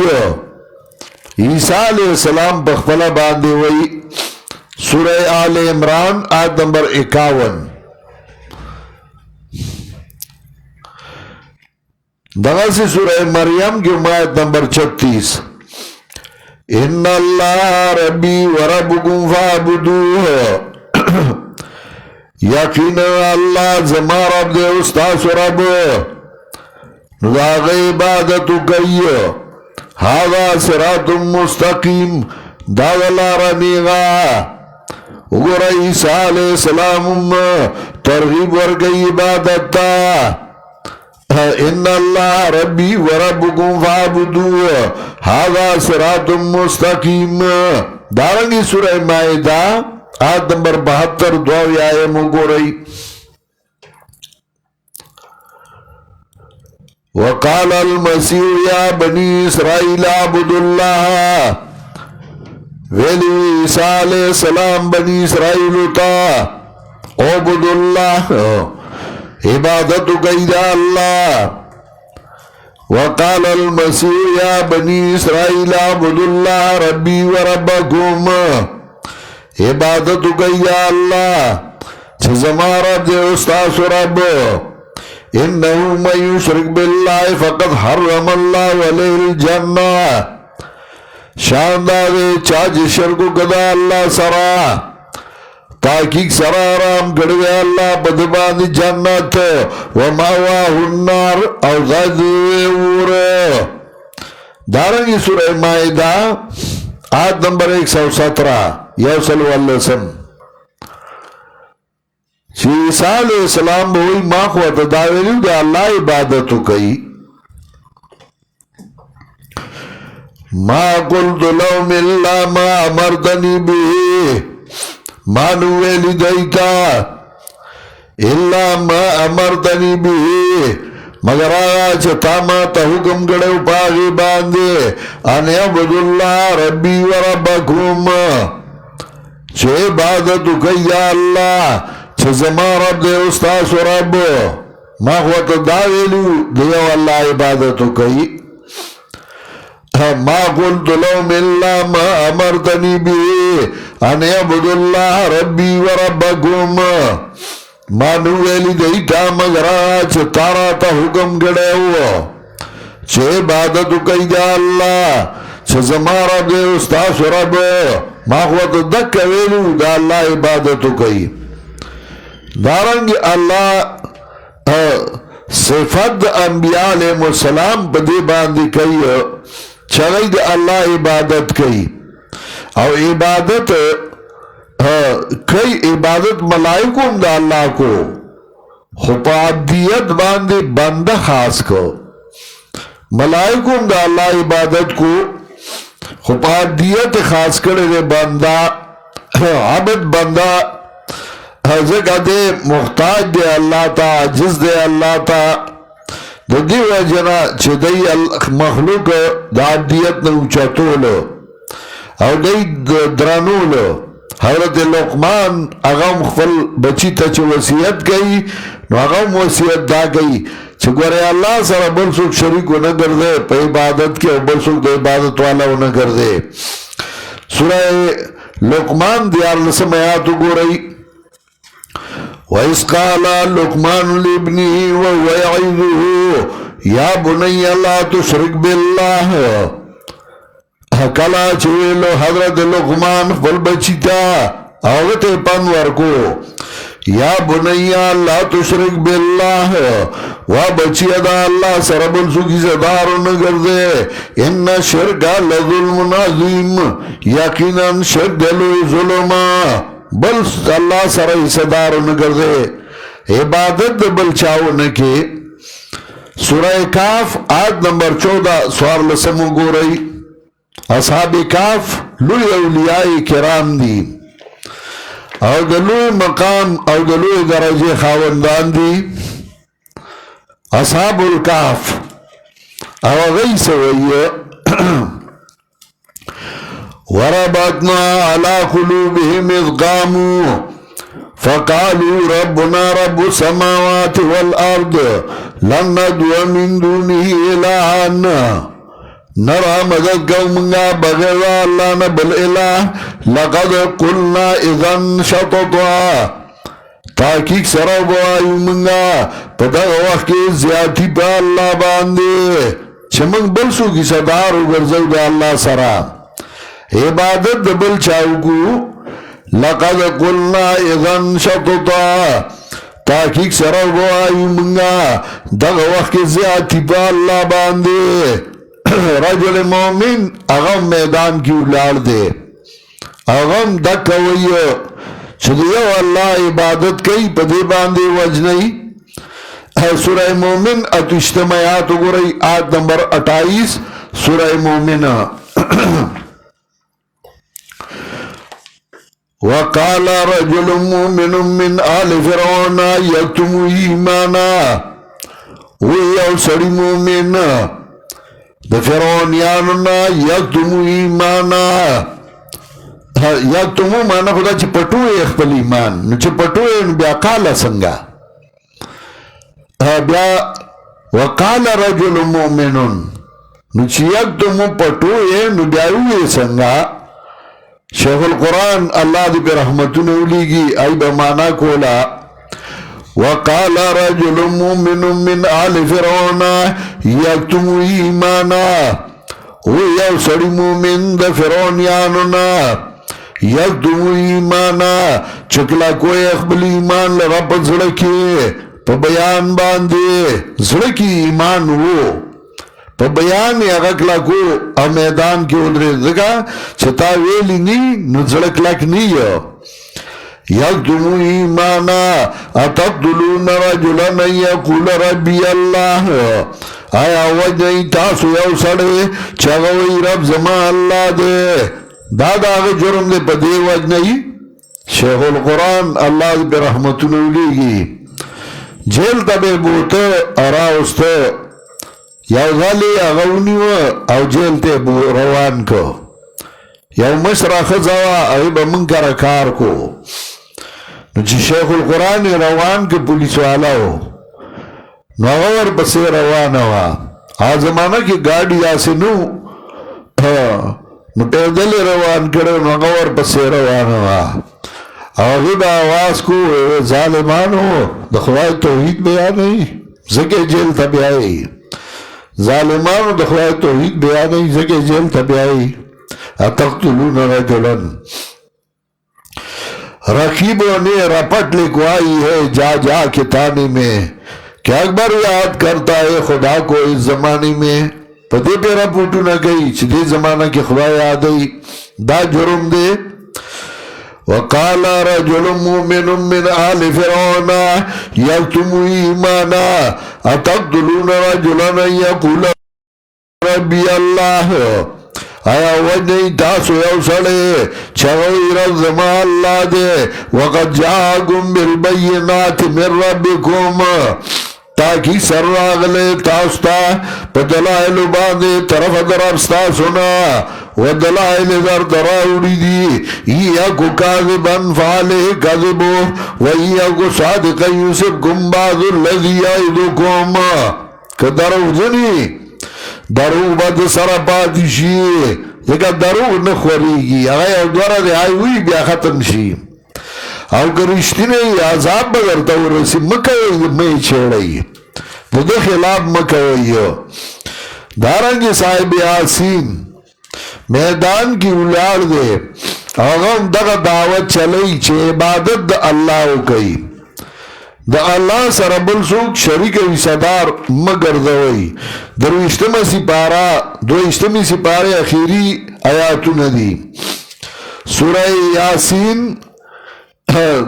عیسیٰ علیہ السلام بخفلہ باندے وئی سورہ آل عمران آیت نمبر 51 دغا سے سورہ مریم کی آیت نمبر 36 ان اللہ ربی وربکم فاعبدوه یقینا اللہ زما رب دے استاس رب لاغ عبادتو کئی. هذا صراط مستقیم داغلار نیغا. اگر عیسیٰ علیہ السلام ترغیب ورگئی عبادت تا ان اللہ ربی وربکم فاعبدوه هذا صراط مستقیم. دارنگی سورہ مائدہ آیت نمبر 72 دعوی آئے مگوری وقال المسیح یا بنی اسرائیل عبد اللہ. ویلی عیسیٰ علیہ السلام بنی اسرائیل تا عبد اللہ عبادت قید اللہ. وقال المسیح یا بنی اسرائیل عبد اللہ ربی وربکم عبادت کئی یا اللہ چھ زما رب دے استاس رب. انہو من یشرک باللہ فقد حرم اللہ علیہ الجنہ. شاندار چاچ شرکو کدا اللہ سرا تاکیق سرا رام کڑوے اللہ بدبان جنت وماواہ النار او غدوے اور. دارنگی سورہ مائدہ آیت نمبر 117 یوصل واللسم چی عیسیٰ علیہ السلام بوئی ما خوات داویلیو دا اللہ عبادتو کئی. ما قلت لهم الا ما امرتنی به ما نویلی دیتا الا ما امرتنی به مگر آیا چھتا ما تا حکم گڑے پاگی باندے ان عبد اللہ ربی و ربکم چھے عبادتو کئی یا اللہ چھے زمان رب دے استاس و رب ما خوات داویلو دیو اللہ عبادتو کئی. ما قلت لهم الا ما امرتنی به ان عبد اللہ ربی و ربکم ما نویلی دیتا مگر آج تارا تا حکم گڑے ہوا چھے عبادتو کئی دا اللہ چھے زمارا دے استاس رب ما خوات دک ویلو دا اللہ عبادتو کئی. دارنگ اللہ صفت انبیاء علیہ السلام پدے باندی کئی چگئی دا اللہ عبادت کئی او عبادت کئی عبادت ملائکم دا اللہ کو خپادیت باندے بندہ خاص کو ملائکم دا اللہ عبادت کو خپادیت خاص کرے بندہ عبد بندہ ذکر دے محتاج دے اللہ تا عجز دے اللہ تا دی وجنا چه دی مخلوق دا عبدیت نوچتولو او دی درانولو. حضرت لقمان اغام خفل بچی تا چه وسیعت گئی نو اغام وسیعت دا گئی چه گوری اللہ سر بل سوک شریکو نگر دے پا عبادت کے بل سوک دا عبادت والاو نگر دے. سورہ لقمان دیار لسم آیاتو گو رئی وإذ قال لقمان لابنه وهو يعظه يا بني لا تشرك بالله کلا چویلو حضرت لقمان خپل بچی تا اوته پن ورکو یا بنی لا تشرک بالله و بچی دا اللہ سره بل سوکی زدارو نگرده ان شرک لظلم عظیم یقینا شرک دلو ظلم بل اللہ سره صدارو نگرده عبادت بل چاو نکی سورہ کاف آیت نمبر 14 سوار لسمو گو رئی اصحاب کاف لوی اولیاء کرام دی او دلوی مقام او دلوی درجه خاوندان دی اصحاب الکاف او غیس وی وربطنا على قلوبهم اذ قاموا فقالوا ربنا رب السماوات والارض لن ندعو من دونه الها نرى مدد قومنا بغير الله نبل إله لقد قلنا إذن شططا تاکیک سراو بوایو منگا پدا وقت کے زیادی پا اللہ باندے چمنگ بلسو کی صدارو گرزو دا اللہ سرا عبادت بل چاوکو لقد قلنا اذن شططا تاکیک سراو بوایو منگا دا وقت کے زیادی پا اللہ باندے رجل مومن اغم میدان کی اولار دے اغم دکوئی چلیو اللہ عبادت کئی پدے باندے وجنئی سورہ مومن اتشتمایات گرئی آیت نمبر 28 سورہ مومن وقال رجل مومن من آل فرعون یکتم ایمانا ویو سڑی مومن د فرعونیانونا یکتمو ایمانا یکتمو مانا خدا چی پتوئے اخپل ایمان نو چی پتوئے نو بیا قالا سنگا بیا وقال رجل مومنون نو چی یکتمو پتوئے نو بیاوئے سنگا شیخ القرآن اللہ دی پی رحمتون اولیگی ای بمانا کولا وقال رجل مؤمن من آل فرعون یکتم ایمانا ویو سڑی مومن دا فرعونیانونا یکتم ایمانا چکلا کوئی اقبل ایمان لرب زڑکی پا بیان باندے زڑکی ایمان ہو پا بیان اگکلا کو میدان کی ادرے دکا چھتا ویلی نی نو زڑکلک نی یکتم ایمانا اتقتلون رجلا یقول ربی اللہ آیا وجنئی تاسو یو سڑے چگوئی رب زمان اللہ دے دادا آگے جرم دے پا دے وجنئی شیخ القرآن اللہ دے پہ رحمتون اولیگی جیل تبے بوتا اراؤستا یو غالی اغونیو او جیل تے روان کو یو مصر خزاوا اغیب منکر کار کو نو چی شیخ القرآن روان کے پولیس والا ہو نو اغور بسے روان ہوا آزمانہ کی گاڑی آسے نو پیدل روان کرے نو اغور بسے روان ہوا اغیب آواز کو ظالمانو دخوائی توحید بیان نہیں زکے جیل تبیائی ظالمانو دخوائی توحید بیان نہیں زکے جیل تبیائی اتقتلون رجلن رقیبوں نے رپٹ لکھوائی ہے جا جا کے تانے میں کہ اکبر یاد کرتا ہے خدا کو اس زمانے میں پدے پہ رپوٹو نہ گئی چدے زمانہ کی خدا یاد ہے دا جرم دے وقال رجل مؤمن من آل فرعون یکتم ایمانا اتقتلون رجلا یقول ربی اللہ آیا وجنئی تاسو یو سڑے چغوی رب زمان اللہ دے وقد جاگم بالبینات من ربکم تاکی سر راغلے تاستا پا دلائل باندے طرف دربستا سنا و دلائل در دراؤڑی دی ایاکو کاذبن فالے کذبو و ایاکو صادق یوسفکم بعض اللذی آئیدکم کہ درو جنی درو بد سر پاتی شی لیکن درو نخوری گی اگر دورا دے آئی ہوئی بیا ختم شی او که رښتینی عذاب به درته ورسي مکوئ مې چیړئ د ده خلاف مکوئ دارنګې صاحب یاسین میدان کی ولاړ دی هغه هم دغه دعوت چلی چې عبادت د الله وکړي د الله سره بل څوک شریک او حصدار مه ګرځوئ درویشتمه سپاره دویشتمې سپارې اخیري آیاتونه دي سوره یاسین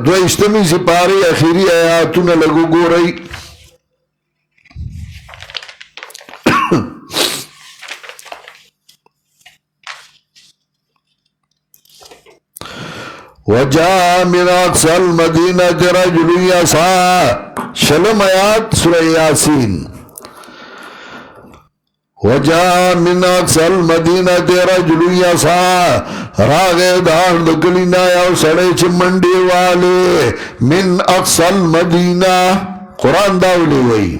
دویشتمې سپارې اخیري آیاتونه لږ وګورئ وجاء من اقصى المدينة رجل يسعى شلم آیات سورہ یاسین وجاء من اقصى المدينة رجل يسعى راغ دار دکلینا یو سڑے چھ منڈی والے من اقصى المدینہ قرآن داولی وی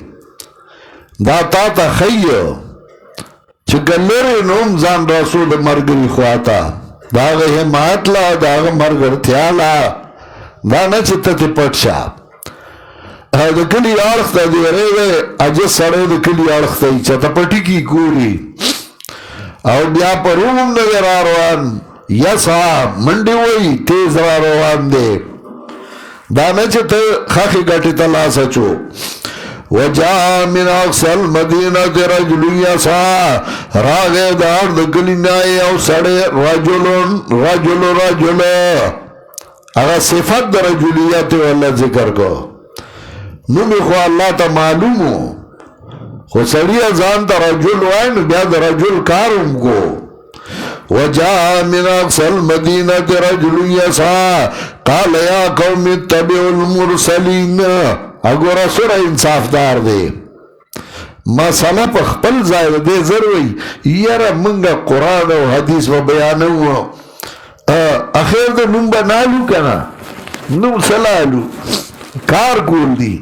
داتا تا خیو چھ گلر نوم زان رسول مرگری خواتا داغه حمایت لا داغه مرګرتیا لا دا نه چې ته پټ شه د کلي اړخ ته دی ورې اجه سړی د کلي اړخ ته چې ته پټي کی ګوري او بیا په روم نه را روان یسا منډي وای تیز را روان دی دا نه چې ته خاخي ګټي ته لاس اچو وجاء من اقصى المدينة رجل يسعى راغ دار دکلینا یو سڑے رجل اگر صفت در رجولیت والا ذکر کو نمی خو اللہ تا معلومو خو سڑی ازان تا رجل وائن بیاد رجل کارم کو وجاء من اقصى المدينة رجل يسعى قال يا قوم اتبعوا المرسلين اگو رسول انصاف دار دے مسئلہ پا خپل ظاہر دے ضروری یارا منگا قرآن و حدیث و بیانو اخیر دے نمبا نالو کنا نم سلالو کار کول دی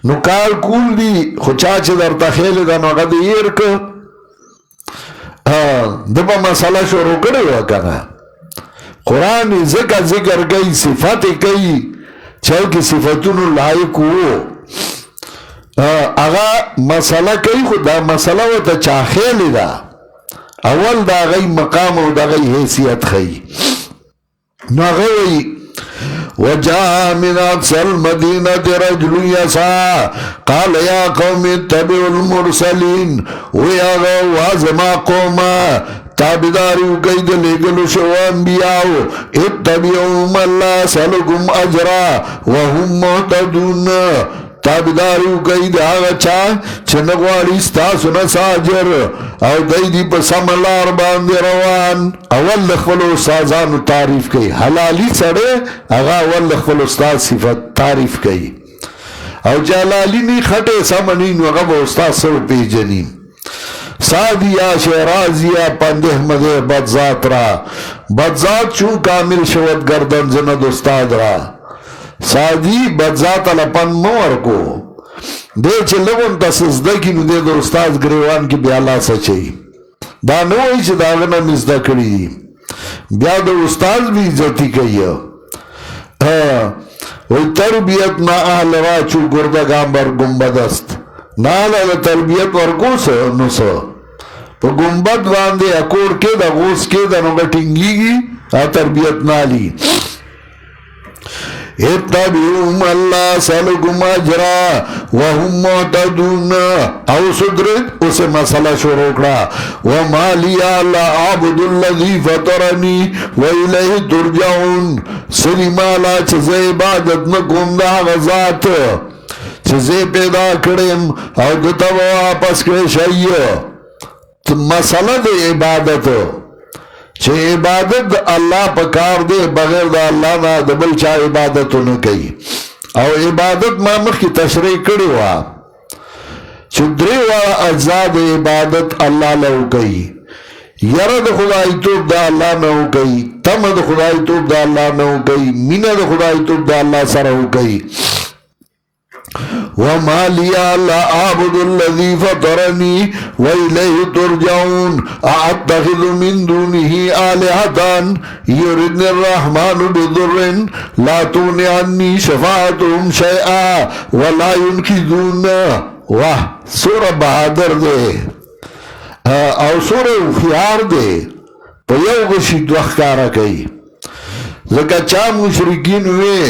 نو کار کول دی خو چاچ در تخیل دا نو غد ایر که دبا مسئلہ شروع کرے ہوا کنا قرآن ذکر گئی صفات گئی چاو کی صفتون لائق ہو اگا مسئلہ کئی خود دا مسئلہ و تا چاخیلی دا اول دا غی مقام و دا غی حیثیت خی نا غی وجاء من اقصى المدينة رجل يسعى قال يا قوم اتبعوا المرسلين ويا غوازما قوما تابداریو کئی دلیگلو شو انبیاؤ اتبعوا من لا سلکم اجرا وهم محتدون تابداریو کئی دا آغا چا چنگواری ستاسو نساجر او دی دی پا سملار باندی روان اول لخفلو استازانو تعریف کئی حلالی سڑے اغا اول لخفلو استاز صفت تعریف کئی او جلالی نی خطے سمنین وغب استاز سر پی جنین سادیا شیرازیا پندہ مدے بدذات را بدذات چون کامل شود گردن زند استاد را سادی بدذات لپن مور کو دے چھ لگن تسزدکی نو دے دو استاد گریوان کی بیالا سچی دا نوئی چھ داغنا مزدہ کری بیا دو استاد بھی عزتی کئی وی تربیت نا اہل را چو گردگان بر گمبدست نالا تربیت ورکو سو نسو پا گمبد باندے اکور کے دا غوث کے دا نوگا ٹنگی گی تربیت نالی اتبعوا من لا سلکم اجرا وهم معتدون او صدرت اسے مسئلہ شروع کرا وما لیا لا عبد الذی فطرنی وإلیہ ترجعون سری مالا چیزے عبادت نکم دا غزات چیزے پیدا کریم او دتا واپس کرے شایع مسئلہ دے عبادت چه عبادت اللہ پکار دے بغیر دا اللہ نا دبل چا عبادتو نکی او عبادت ما مخ کی تشریح کری وا چه دریوا اجزاد عبادت اللہ لہو کئی یرد خدای توب دا اللہ نہو کئی تمد خدای توب دا اللہ نہو کئی مینہ دا خدای توب دا اللہ سرہو کئی وما لي لا أعبد الذي فطرني وإليه ترجعون أأتخذ من دونه آلهة يردني الرحمن بضر لا تغن عني شفاعتهم شيئا ولا ينقذون. واه سورة بہادر دے او سورة خيار دے پا یو غشی دوخکارا کئی زکا چا مشرکین ہوئے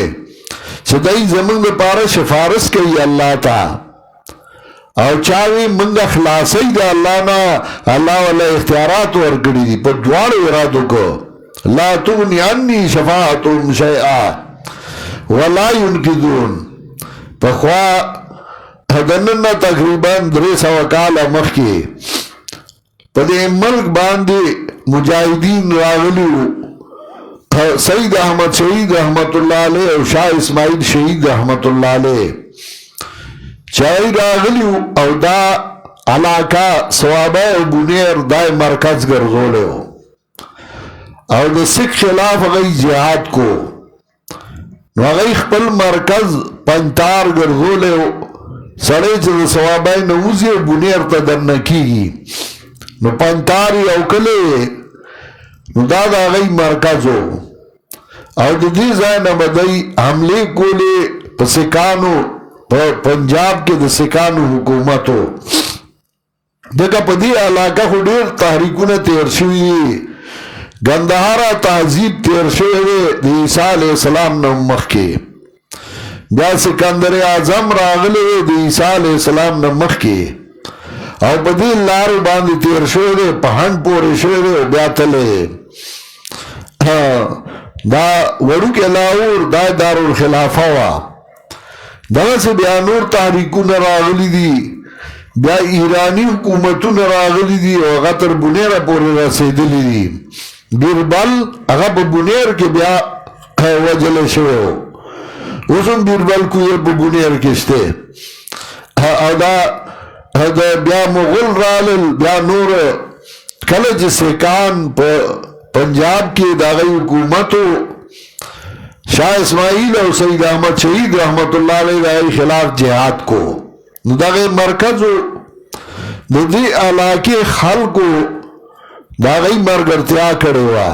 چدائی زمانگ پارا شفارس کئی اللہ تا او چاوی منگ خلاصی دا اللہ نا اللہ والا اختیارات ورکڑی دی پر دوار ارادو کو لا تغنی عنی شفاعتهم شیئا ولا ينقذون. پخوا دننا تقریباً 300 کال مخی پدے ملک باندے مجاہدین راغلیو سید احمد شہید رحمت اللہ علیہ او شاہ اسماعیل شہید رحمت اللہ علیہ چاہی راغلیو او دا علاقہ سوابہ او بنیر دائے مرکز گرزولیو او دا سکھ خلاف غی جہاد کو نو غی خپل مرکز پنتار گرزولیو سڑے چه سوابای نوزی و بنیر تا دنکی گی نو پانتاری او کلے نو دادا غی مرکزو او دی زائن بدئی حملے کولے پا سکانو پنجاب کے دا سکانو حکومتو دیکھا پا دی علاقہ خو دیر تحریکونا تیرشوی گندہارا تحذیب تیرشوی دی عیسیٰ علیہ السلام نمخ کے بیا سکندر اعظم راغلے دی عیسیٰ علیہ السلام نمخ کے او بدیل لارو باندی تیر شوئے پہن پورے شوئے بیا تلے دا وڑو کے لاؤر دا دار الخلافہ وا دا سے بیا نور تحریکو نراغلی دی بیا ایرانی حکومتو نراغلی دی و غطر بنیر پورے رسیدلی دی بیربل اغا بنیر کے بیا وجل شوئے ہو اسم بیربل کو یہ بنیر کشتے او دا بیا مغل رالل بیا نور کلج سکان پنجاب کی داغی حکومتو شاہ اسماعیل اور سید احمد شہید رحمت اللہ علیہ داغی خلاف جہاد کو داغی مرکزو دی علاقے خلقو داغی مرگرتیا کرے ہوا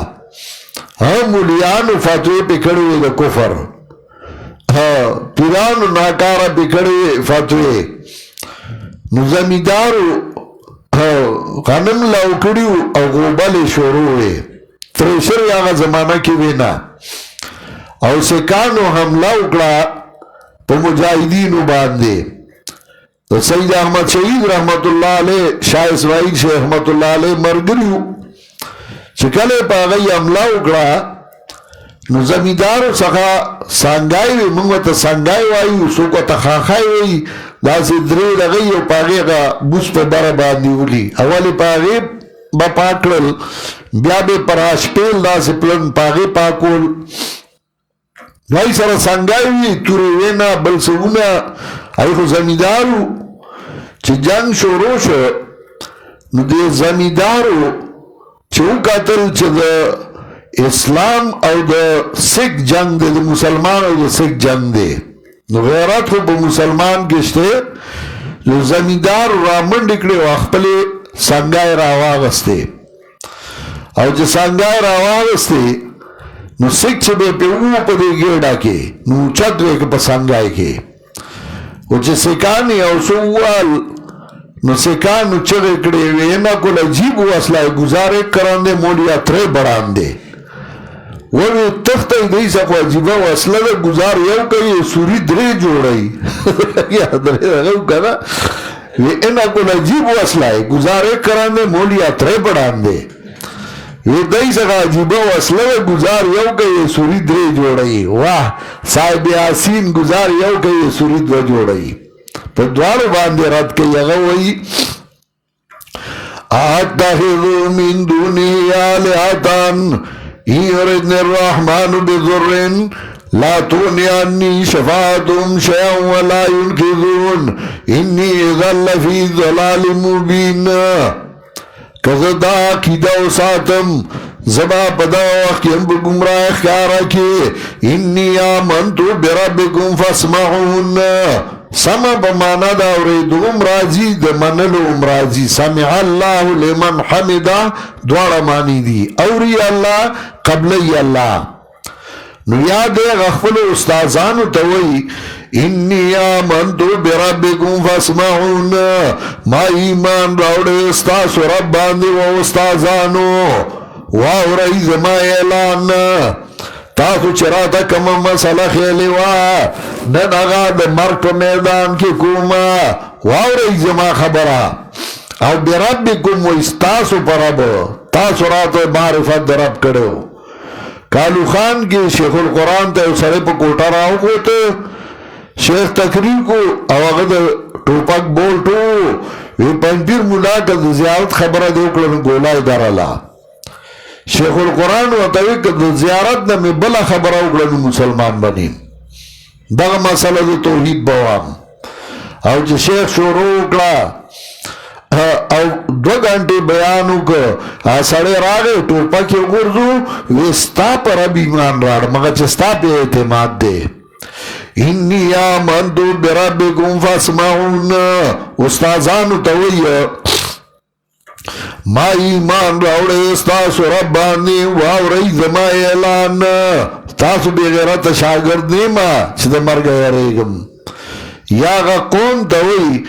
ہم مولیان فتوے پہ کڑے ہوئے دا کفر پیرانو ناکارا پہ کڑے فتوے نظامیدارو غنم لاؤکڑیو او غوبال شوروے تریشر یاغا زمانہ کی وینا او سکانو حملہ اکڑا پا مجاہدینو باندے تو سید احمد شہید رحمت اللہ علیہ شاہ اسماعیل شیخ رحمت اللہ علیہ مرگریو چکلے پا غی حملہ اکڑا نو زمیدارو سخا سانگائی وی منگو تا سانگائی وائی سوکو تا خاخائی وی دا سی دری لغی و پاگی غا بوس پا برا باندی ولی اولی پاگی با پاکرل بیا بے پراش پیل دا سی پلن پاگی پاکول وائی سر سانگائی وی توری وینا بلسونا ای خو زمیدارو چی جنگ شروع شو نو دی زمیدارو چی او قتل چی دا اسلام او دا سکھ جنگ دے دا مسلمان او دا سکھ جنگ دے نو غیرات خو با مسلمان کشتے جو زمیندار رامن ڈکڑے و اخپلے سنگای راواغستے او جو سنگای راواغستے نو سکھ چھ بے پہ او پا دے گیڑا کے نو چد وے کے پا سنگای کے او چھ سکانی او سووال نو سکانو چگے کڑے وے اینا کو لجیب و اصلاح گزارے کراندے مولیا ترے بڑاندے وہ تخت دی سکو عجیبا و اصلا گزار یو کئی سوری درے جوڑائی یا درے رہو کنا اینا کو عجیب و اصلا گزارے کراندے مولیا ترے بڑاندے یہ دی سکا عجیبا و اصلا گزار یو کئی سوری درے جوڑائی واہ صاحب یاسین گزار یو کئی سوری درے جوڑائی پر دوارو باندے رد کئی اغوئی اتخذو من دونی آلہتان يردني الرحمن بضر لا تغني عني شفاعتهم شيئا ولا ينقذون إني إذا لفي ضلال مبين کزدا عقیدہ و ساتم زبا پدا وقیم بگمراہ خیارا کے انی آمنتو بربکم فاسمعون سمع بمانا دا اوریدو امراضی دا منلو امراضی سمع اللہ لمن حمدا دوارا مانی دی اوری اللہ قبلی اللہ نو یاد غفل استازانو تاوی انی آمنتو بربکم فاسمعون ما ایمان راوڑے استاسو رب باندی و استازانو واو رئیز ما اعلان تاسو چراتا کم مسئلہ خیلی نن اغا دا مرک میدان کی کوما واو رئیز ما خبرہ او بربکم و استاسو پر رب تاسو راتو معرفت در رب کرو کالو خان کی شیخ القرآن تا سرے پا کوٹا راو کو تو شیخ تقریر کو او اغد ٹوپک بولتو وی پنپیر ملا کا زیارت خبر دیوکلن گولای دارالا شیخ القرآن و تاوی که زیارت نمی بلا خبر اوکلن مسلمان بنیم دغه مسئله د توحید بوام او چې شیخ شروع کړه او 2 غنټې بیان وکړه سړی راغی ټوپک یې وګرځو وی ستا پر رب ایمان راړ مګر چې ستا په اعتماد دی انی آمنتو بربکم فاسمعون استازانو ته وایي ما ایمان راوړی ستاسو رب باندې واورئ زما اعلان تاسو بے غیرت شاگرد نیما چې د مرګ یریږم یا هغه قوم ته وایي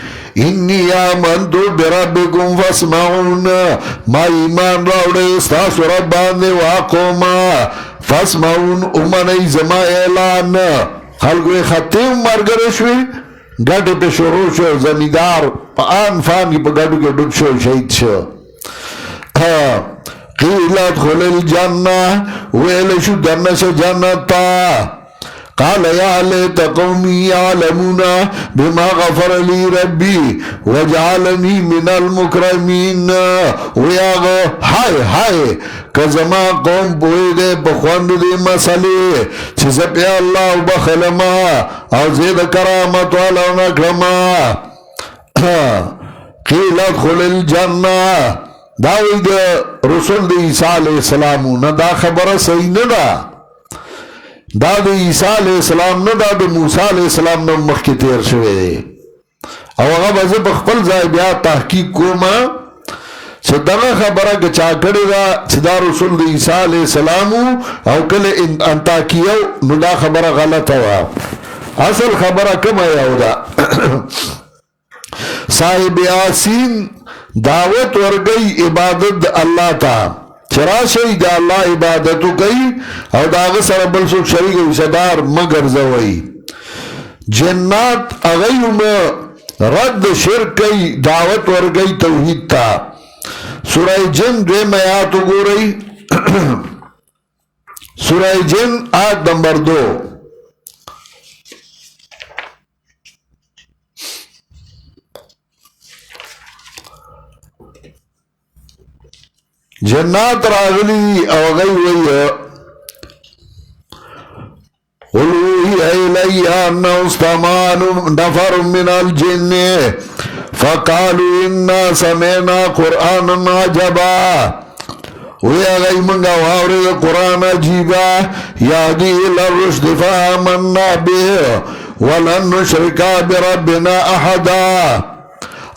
انی آمنتو بربکم فاسمعون ما ایمان راوړی ستاسو رب باندې وا قومه فاسمعون ومنئ زما اعلان خلقوی خطیم مرگر شوی گاڑی پہ شروع شو زمیدار پا آن فان کی پا گاڑو کے ڈوب شو شہید شو قیلت خل الجنہ ویلشو دنس جنتا قال یا لیت قومی یعلمون بما غفر لی ربی وجعلنی من المکرمین ویاغو ہائے ہائے کزما قوم پوئی دے بخواند دے مسئلے چیزپی اللہ بخلما او زید کرامت والا نکرما قیلت خل الجنہ داوی دے رسول دے عیسیٰ علیہ السلامو نا دا خبر صحیح ندا دا دا عیسیٰ علیہ السلام نا دا دا موسیٰ علیہ السلام نا مخی تیر شوئے دے او اگا بازی بخپل زائبیات تحقیق کوما چه دغه خبره که چا کړی دا چې دا رسول د عیسی علیه السلام او کله انطاکیه نو دا خبره غلطه وه اصل خبره کومه یو ده صاحب یاسین دعوت ورګی عبادت د الله ته چې راشئ د الله عبادت وکئ او د هغه سره بل څوک شریک او حصهدار مه ګرځوئ جنات هغوی رد شرک کوي دعوت ورګی توحید ته سورہ جن دویم آیاتو گو رئی سورہ جن آیت نمبر 2 جنات راغلی او غی وی قلوہی ایلی انہو استمان نفر من الجن فقالوا انا سمعنا قرآنا عجبا ویا غی منگا واوری قرآن عجیبا یادی الرشد فآمنا به ولن نشرکا بربنا احدا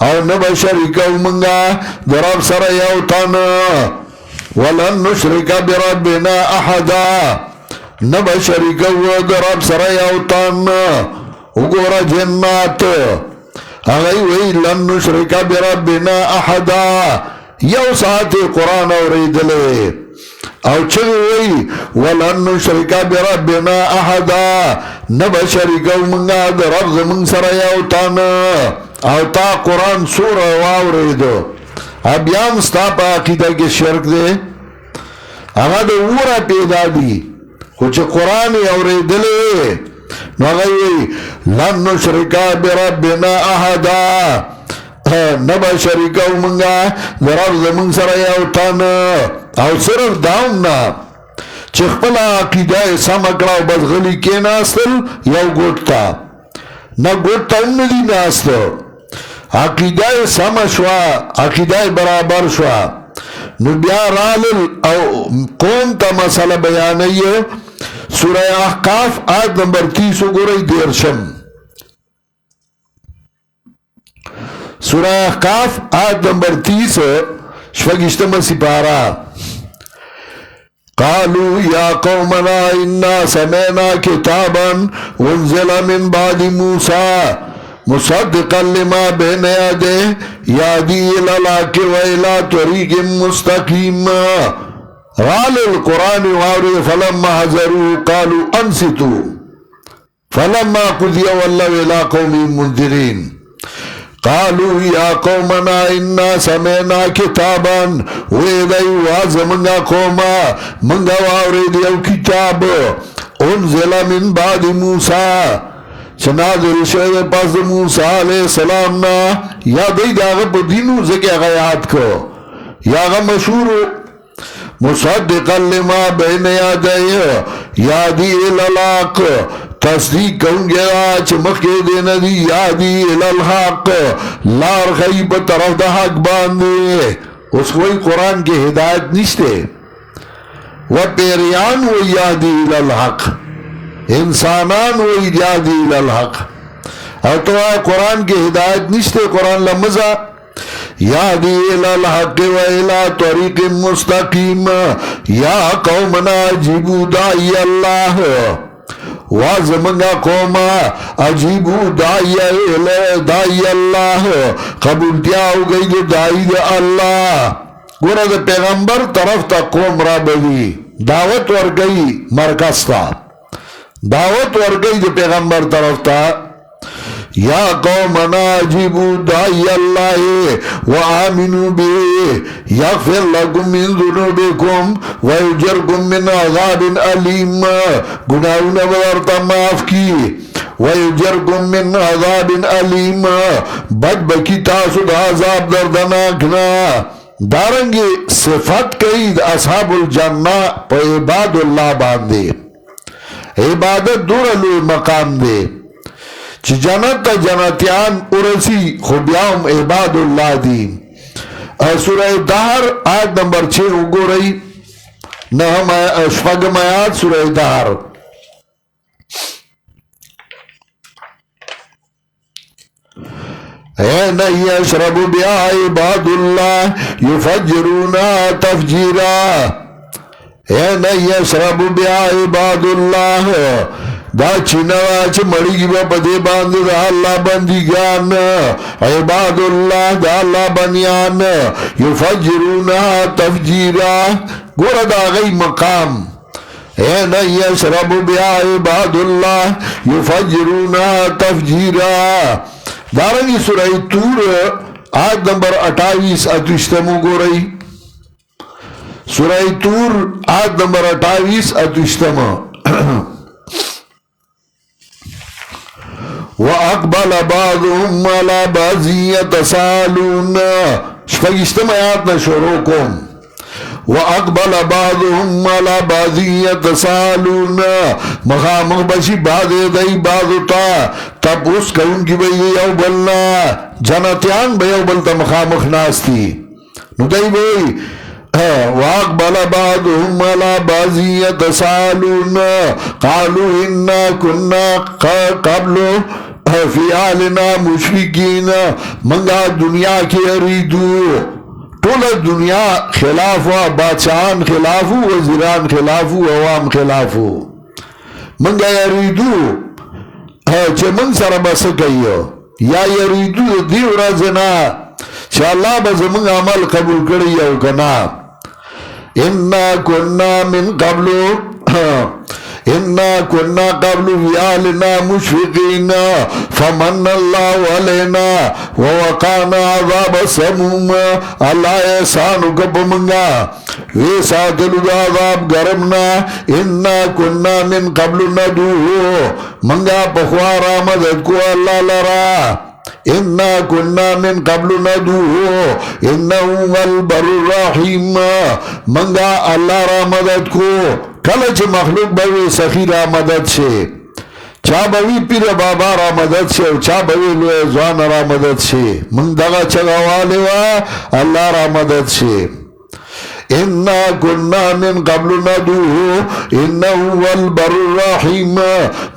او نبا شرکا منگا درب سر یوتن ولن نشرکا بربنا احدا نبا شرکا درب سر یوتن اگورا جنات اغی وی لن نشرکا بربنا احدا یو ساعت قرآن اوریدلے او چگی وی ولن نشرکا بربنا احدا نبا شرکا منگا در رب زمن سر یوتان او تا قرآن سور واوریدو اب یام ستا پا عقیدہ کی شرک دے اغا دو ورا پیدا دی خوچ قرآن اوریدلے نغیوی لن نشرکا بربنا احدا نبا شرکا منگا درب زمن سر یوتان او صرف داؤننا چخپلا عقیدہ سمکڑا بس غلی کے ناستل یو گوٹتا نا گوٹتا امدی ناستو عقیدہ سمشوا عقیدہ برابر شوا نبیا رالل او قوم تا مسئلہ بیانیو سورہ احقاف آیت نمبر 30 گو رئی دیرشم سورہ احقاف آیت نمبر 30 شپږشتمه سپارہ قالوا يا قومنا إنا سمعنا كتابا أنزل من بعد موسى مصدقا لما بين يديه يهدي إلى الحق وإلى طريق مستقيم رال القرآن وعوري فلما حضروا قالوا أنصتوا فلما قضي ولوا إلى قوم منذرين قالوا يا قومنا إنا سمعنا كتابا وإذا وازمنا قوما من وارد يو كتاب انزل من بعد موسى چنازل شوئے پاس موسیٰ علیہ السلام نا یا دی داغا پا دینو زکی غیاد کو یا غا مشہور مصدقا لما بین یادئے یادی الالحق تصدیق کون گیا چمک کے دینا دی یادی الالحق لار غیب طرف دا حق باندے اس کوئی قرآن کے ہدایت نشتے و پیریان و یادی الالحق انسانان و یادی الالحق اور تو قرآن کے ہدایت نشتے قرآن لمزہ یادی الالحق و الى طریق مستقیم یا قومنا جیبو دائی اللہ وازمنگا قوما عجیبو دائی اللہ قبولتیا ہو گئی دو دائی دا اللہ گورا دا پیغمبر طرف تا قوم را بدی دعوت ورگئی مرکز تا دعوت ورگئی دا پیغمبر طرف تا یا قومنا عجیبو دائی اللہ وآمنوا بی یغفر لکم من ذنوبکم ویجرکم من عذاب علیم گناہونا بدرتا معاف کی ویجرکم من عذاب علیم بچ بکی تاسد عذاب دردناکنا دارنگی صفت کئی اصحاب الجنہ پا عباد اللہ باندے عبادت دورلو مقام دے چی جنت تا جنتیان ارسی خوبیام عباد اللہ دی سورہ دہر آیت نمبر 6 اگو رئی شفقم آیات سورہ دہر این یشرب بیا عباد اللہ یفجرونا تفجیرا این یشرب بیا عباد اللہ دا چینوا چه مڑی با پدے باندھ دا اللہ بندگان عباد اللہ دا اللہ بنیان یفجرونا تفجیرا گورا دا غی مقام این یشرب بیا عباد اللہ یفجرونا تفجیرا دارنگی سورہ تور آیت نمبر 28 اتوشتمو گو رئی سورہ تور آیت نمبر 28 اتوشتمو وَأَقْبَلَ بَعْضُهُمْ عَلَى بَعْضٍ يَتَسَاءَلُونَ شفقشتم آیاتنا شروع کن وَأَقْبَلَ بَعْضُهُمْ عَلَى بَعْضٍ يَتَسَاءَلُونَ مخامخ بشی بعض دی بعضتا تب اس کون کی بئی یو بلنا جنتیان بی یو بلتا مخامخ ناستی نو دی بئی وَأَقْبَلَ بَعْضُهُمْ عَلَى بَعْضٍ يَتَسَاءَلُونَ قَالُوا إِنَّا كُنَّا قَبْلُ فی آلنا مشرکین منگا دنیا کی اریدو طول دنیا خلافو بادشاہان خلافو وزیران خلافو عوام خلافو منگا اریدو چه من سر بس کئیو یا اریدو دیو رازنا چه اللہ بز من عمل قبول کریو کنا انا کننا من قبلو انا کننا قبل ویالنا مشفقین فمن اللہ علینا ووقانا عذاب سموم اللہ احسانو کپ منگا وی ساتلو دا عذاب گرمنا انا کننا من قبل ندوہو منگا پخوارا مدد کو اللہ لرا انا کننا من قبل ندوہو انہو البر الرحیم منگا اللہ را مدد کو کلچ مخلوق بوی سخی را مدد شے چا بوی پیر بابا را مدد شے چا بوی لوی زوان را مدد شے من دغا چگوالی وا اللہ را مدد شے انا كنا من قبل ندعوه انه هو البر الرحیم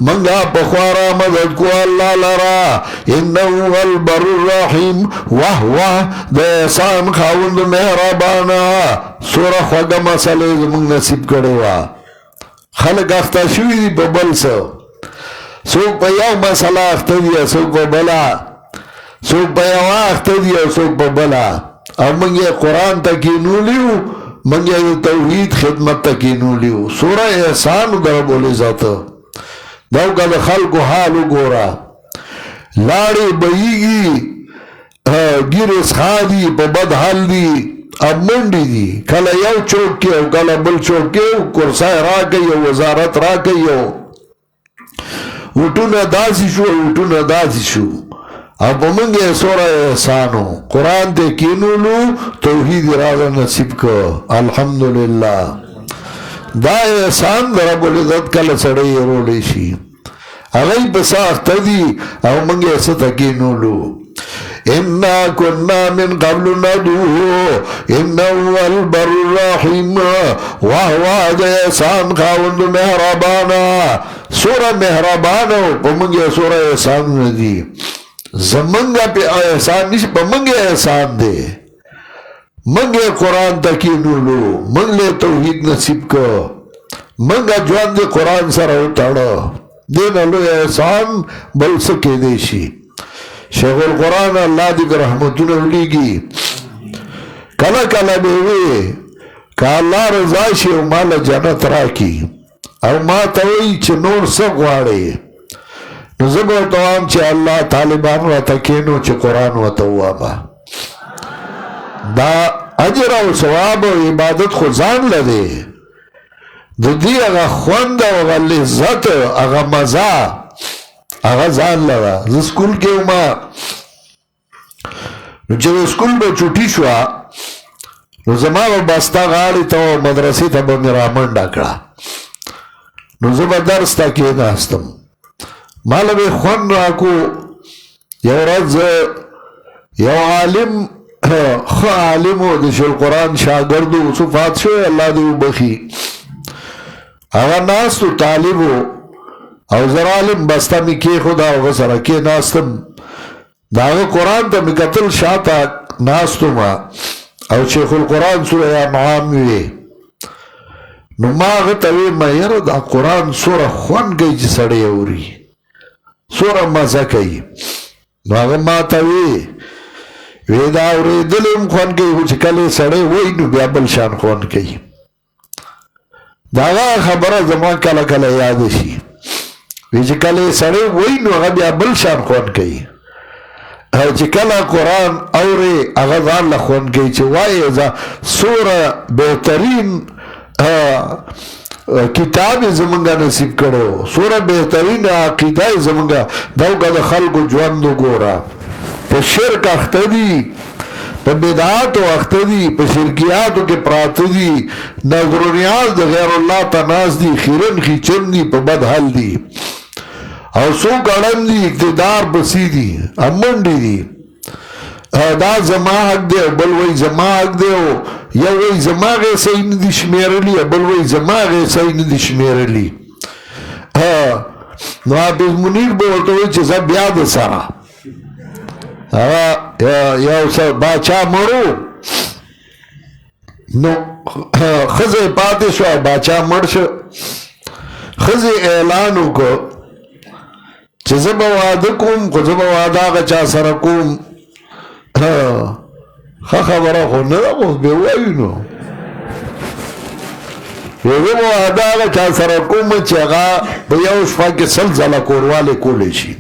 منگا پخوارا مدد کو اللہ لرا انه هو البر الرحیم واہ واہ دا احسان خاوند مہربانا سورہ خوگا مسئلے زمان نصیب کروا خلق اختا شوی دی پا بل سوک پا یو مسئلہ اختا دیا سوک پا بلا سوک پا یو اختا دیا سوک پا بلا اور منگی قرآن تکینو لیو منگی توحید خدمت تکینو لیو سورہ احسان در بولی ذاتا دو کا دا خلق و حالو گورا لاری بئیگی گیر اسخادی پا بد حال دی اب منڈی دی کلا یو چوک کیو کلا بل چوک کیو کرسای را کیو وزارت را کیو وٹون داسی شو وٹون داسی شو اب منگے سورہ احسانو قرآن تے کینولو توحید ارادہ نصیب کو الحمدللہ دا احسان در رب العزت کل سڑی رولی شی اگئی بساخت دی او منگے ستا کینولو انا كنا من قبل ندعوه انه هو البر الرحیم وهو احسان خاوند مہربانا سورہ مہربانا پمنگے سورہ احسان ندی زمنگا پہ احسان نیش پمنگے احسان دے منگے قرآن تکینولو منگلے توحید نصیب کو منگا جوان دے قرآن سر اوتاڑا دینا لو احسان بل سکے دیشی شیخ القرآن اللہ دیکھ رحمتون اولیگی کلا کلا بیوے کہ اللہ رضاشی او مالا جنت راکی او ما توئی چھ نور سگوارے نزب و توام چھ اللہ طالبان و تکینو چھ قرآن و توابا دا اجر و ثواب و عبادت خوزان لدے دی اگا خوند و اگا لذت اگا مزا اگا زان لگا سکول کے ما جب سکول با چھوٹی شوا نو زمان و بستا غالی تا مدرسی تا با میرا منڈا کڑا نو زبا درس تا کیے ناستم مالا بے خون راکو یو رز یو عالم خو عالمو دش القرآن شاگردو صفات شوئے اللہ دیو بخی اگا ناستو طالبو او زرالم بستا می کی خدا او غصر کی ناستم داغه قرآن تا می قتل شاعتا ناستو ما او شیخ القرآن سورہ انعام وی نو ما غتوی ما یر دا قرآن سورہ خون گئی چی سڑی اوری سورہ مزا کئی نو آغا ما تاوی وی دا اوری دلیم خون گئی ہو چکلی سڑی وی نو بیا بلشان خون گئی داغا خبرہ زمان کلا کلا یادشی ویچی کلی سڑے وی نو اگا بیا بلشان خون کئی چی کلا قرآن اوری اگا دان لخون کئی چی وائی ازا سورہ بہترین کتاب زمانگا نصیب کرو سورہ بہترین عقیدہ زمانگا دوگا دا خلق جواندو گورا پا شرک اختدی پا بدعاتو اختدی پا شرکیاتو کے پراتدی نظر و نیاز دا غیر اللہ تناز دی خیرن خیچن دی پا بدحل دی او سوک اڑم دی اقتدار بسی دی امنڈی دی دا زما حق دے بل وی زما حق دے یا وی زما غی صحیح ندی شمیرلی بل وی زما غی صحیح ندی شمیرلی نو حافظ منیر بولتا ہوئی چیزا بیاد سارا یا باچا مرو نو خز پاتے شو باچا مرش خز اعلانو کو چیزا وعدکم خزبا وعدا غچا سرکم خبره خو نه خو به وایو نو یو وعده غچا سرکم چې هغه په یو شپه کې سلسله کورواله کولی شي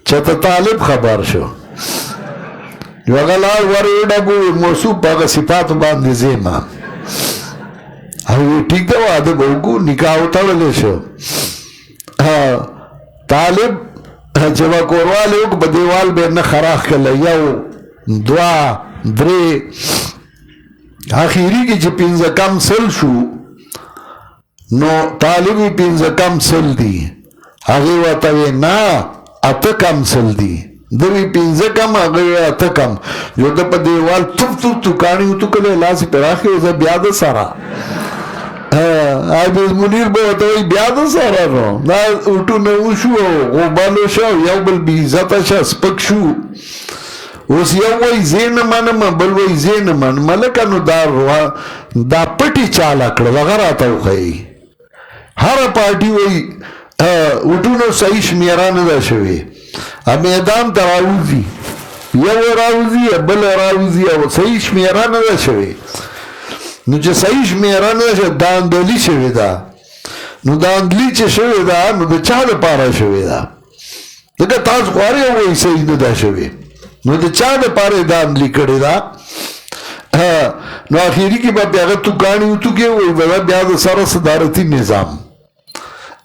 چته طالب خبر شو یو غلا ورډبو موصوب په صفات باندې زما او ټیک دا واده وګو نکاح وتړل شو طالب جوا کورواله وګ په دیوال به نه خراخ کله یو دوا درې آخری کې چې پنځه کم سل شو نو طالبی پنځه کم سل دی هغه وته نه اته کم سل دی دوی پینځه کم هغه اته کم یو د په دیوال توپ توپ تو کاڼي وتوکلی لاس یې پراخې و زه بیا د سره عابد منیر به ورته وایي بیا د سره نو دا اوټونه وشو غوبالو شو یو بل بې عزته شه سپک شو اوس یو وایي زه نه منم بل وایي زه نه منم لکه نو دا پټې چاله کړل هغه راته وښیي هره پارټي وایي اوټونو صحیح شمېره نه ده شوې میدان ته راوځي یو راوځي بل راوځي او صحیح شمېره نه ده شوې نو چې صحیح شمېره نه ده شوې داندلي شوې ده نو داندلي چې شوې ده نو د چا دپاره شوې ده ځکه تاسو غواړئ وایي صحیح نه ده شوې نو د چا دپاره یې داندلي کړې ده نو اخري کې به بیا هغه توکاڼي وتوکې وایي به بیا د سره صدارتي نظام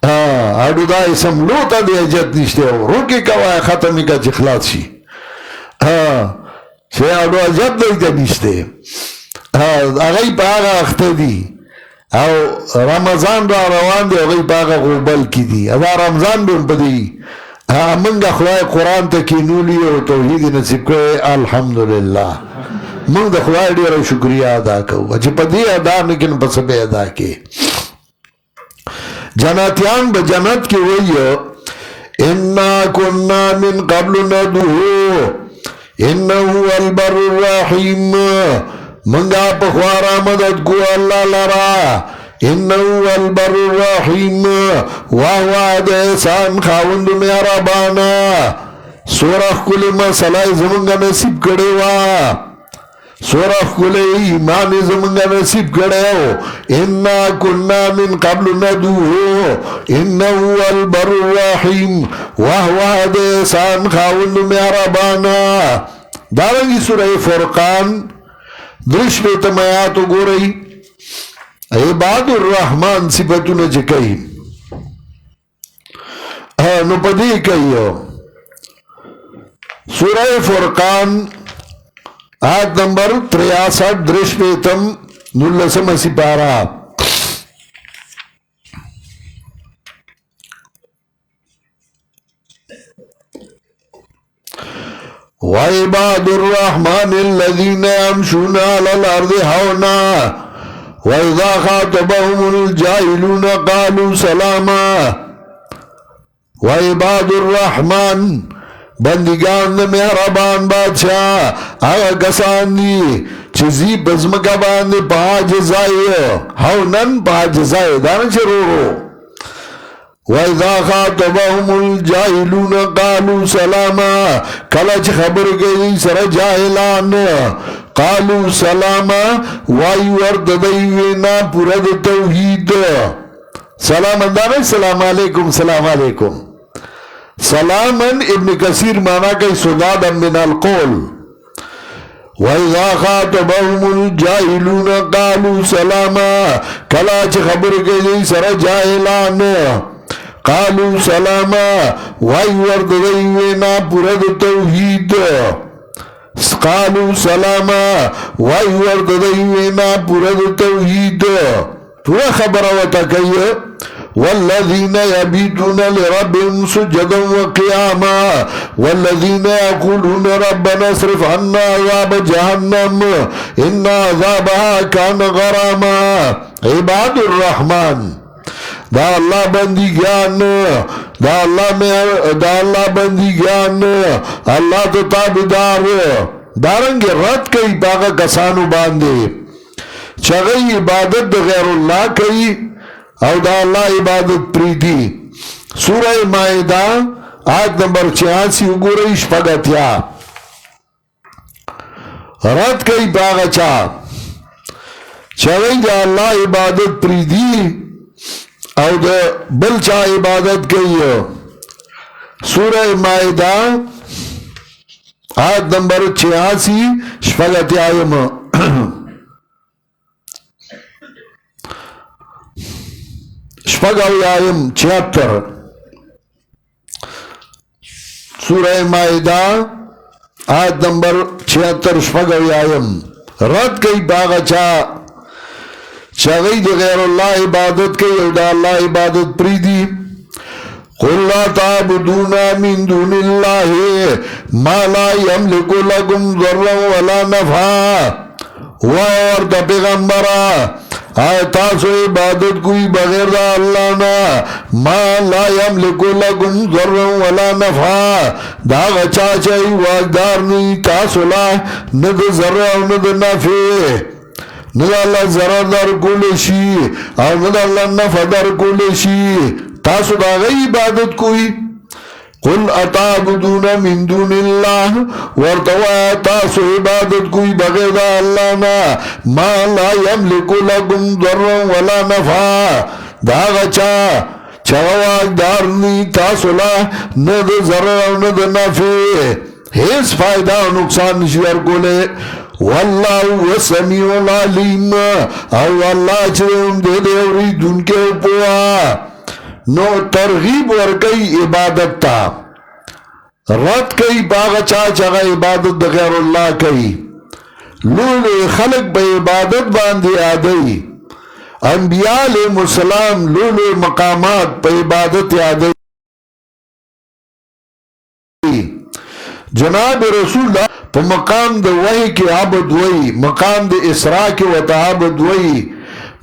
اډو دا اسم لو ته دی اجت نشته روکي کوه ختمې کا چې خلاص شي چې اډو اجت دی ته نشته هغه په هغه اخته دي او رمضان را روان دی هغه په هغه غوبل کې دي دا رمضان به په دی موږ خدای قرآن ته کینولي او توحید نصیب کړی الحمدلله موږ د خدای ډېره شکریا ادا کوو چې په دې ادا نه کین په سبه ادا کې جناتیان به جنت کې وایي انا كنا من قبل ندعو انه هو البر الرحیم منګه په خوارا مدد کو الله لرا انه هو البر الرحیم وهو د احسان خاوند مهربانا سورہ کل مسئلہ زمونږ نصیب کړي وا سورہ کل ایمان زمونږ نصیب کړو انا كنا من قبل ندعو انه هو البر الرحیم وهو د احسان خاوند مهربانا دارنګه سورہ فرقان درش په تمیات وګورئ عباد الرحمن صفتونه چې کوي نو پدې کوي سورہ فرقان آیت نمبر 63 درش په تم 19 سپارہ وعباد الرحمن الذين يمشون على الأرض هونا وإذا خاطبهم الجاهلون قالوا سلاما وعباد الرحمن بندگان مهربان بادشاہ آغا کسان دی چیزی بزمکا باندے پاج زائی ہونن پاج زائی دانا چرورو وَإِذَا خَاطَبَهُمُ الْجَاهِلُونَ قَالُوا سَلَامًا کلچ خبر گئی سر جاہلان قالوا سلاما وائی ورد دیوینا پرد توحید سلام اندانا السلام علیکم السلام علیکم سلامن ابن کثیر مانا کئی سدادا من القول وَإِذَا خَاطَبَهُمُ الْجَاهِلُونَ قَالُوا سَلَامًا کلچ خبر گئی سر جاہلان قالوا سلاما وائی ورد دیوینا پرد توحید قالوا سلاما وائی ورد دیوینا پرد توحید پورا خبر وتکیه والذین یبیتون لربهم سجدا وقیاما والذین یقولون ربنا اصرف عنا عذاب جہنم ان عذابها کان غراما عباد الرحمن دا اللہ بندگان دا اللہ بندگان اللہ تو تابدار دارنگ رد کئی باغا کسانو باندے چغی عبادت دا غیر اللہ کئی او دا اللہ عبادت پریدی سورہ مائدہ آیت نمبر 86 اگورش پگتیا رد کئی باغا چا چغی دا اللہ عبادت پریدی او دا بلچا عبادت کئی سورہ مائدہ آیت نمبر 86 شفلت آئیم شفگاوی آئیم 76 سورہ مائدہ آیت نمبر 76 شفگاوی آئیم رد کئی باغا چا چاگئی دی غیر اللہ عبادت کئی او دا اللہ عبادت پریدی قل لا تعبدون من دون اللہ ما لا یملک لکم ضرا ولا نفع اور دا پیغمبرہ آئے تاسو عبادت کوئی بغیر دا اللہ نا ما لا یملک لکم ضرا ولا نفع دا غچا چاہی واقدار نہیں تاسو لا ند ضرع و ند نفع ند اللہ ضرر در کولشی اور ند اللہ نفع در کولشی تاسو دا غی عبادت کوئی قل اتعبدون من دون اللہ ورتوا تاسو عبادت کوئی بغیر اللہ نا ما لا یملک لکم ضرا ولا نفع دا غچا چواک دارنی تاسو لا ند ضرر و ند نفع ہیس فائدہ و نقصان نشیار کولے واللہ سمیع العلیم او اللہ چرم دے دے ورید ان کے پوا نو ترغیب ورکی عبادت تا رد کئی باغ چاچا عبادت غیر اللہ کئی لولو خلق با عبادت باندی آدئی انبیاء علیہ السلام لولو مقامات پا عبادت آدئی جناب رسول اللہ پا مقام دا وحی کی عبد وئی مقام دا اسراء کی وطعبد وئی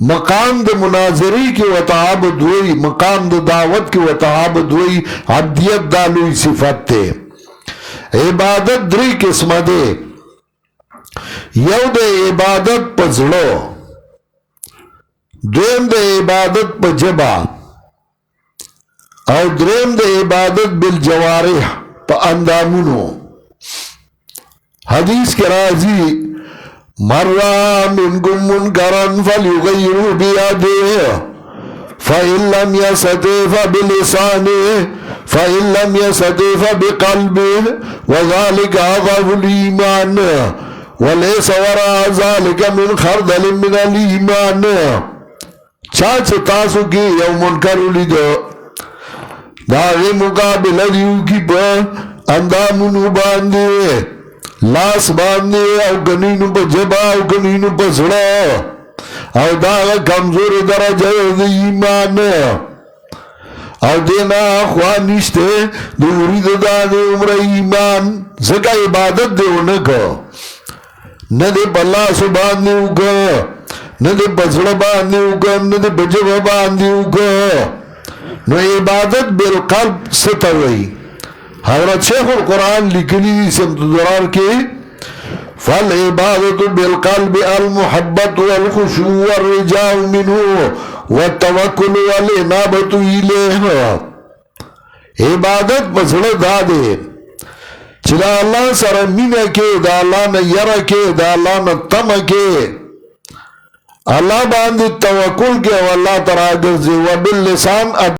مقام د مناظری کی وتعبد وی مقام د دعوت کی وتعبد وی عبدیت دالوی صفت تے عبادت دری قسم دے یو دے عبادت پا زڑو دویم دے عبادت پا جبا او دریم دے عبادت بالجوارح پا اندامونو حدیث کے راضی مرّا منکم منکرن فلیغیروا بیدیہ فإن لم یستطع فبلسانہ فإن لم یستطع فبقلبہ وذلک اضعف الایمان ولیس وراء ذلک من خردل من الایمان چاچ تاسو کی یو منکر لیدو داغی مقابل دیو کی پا اندامونو باندے لاس باندے او کنینو پا جبا او کنینو پا سڑا او داغا کمزور درجہ دی ایمان او دینا خواه نشتے دوری دانے عمر ایمان زکا عبادت دے انکا ندے پا لاس باندے اوکا ندے پا سڑا باندے اوکا ندے پا جبا باندے اوکا نو عبادت بالقلب ستوئی حضرت شیخ القرآن لکلی سمت درار کے فالعبادت بالقلب المحبت والخشوع والرجاء منه والتوکل والانابت الیہ عبادت پسڑ دا دے چلا اللہ سر مین کے دا اللہ نا یر کے دا اللہ نا تم کے اللہ باندی توکل کے واللہ تراغر زی وباللسان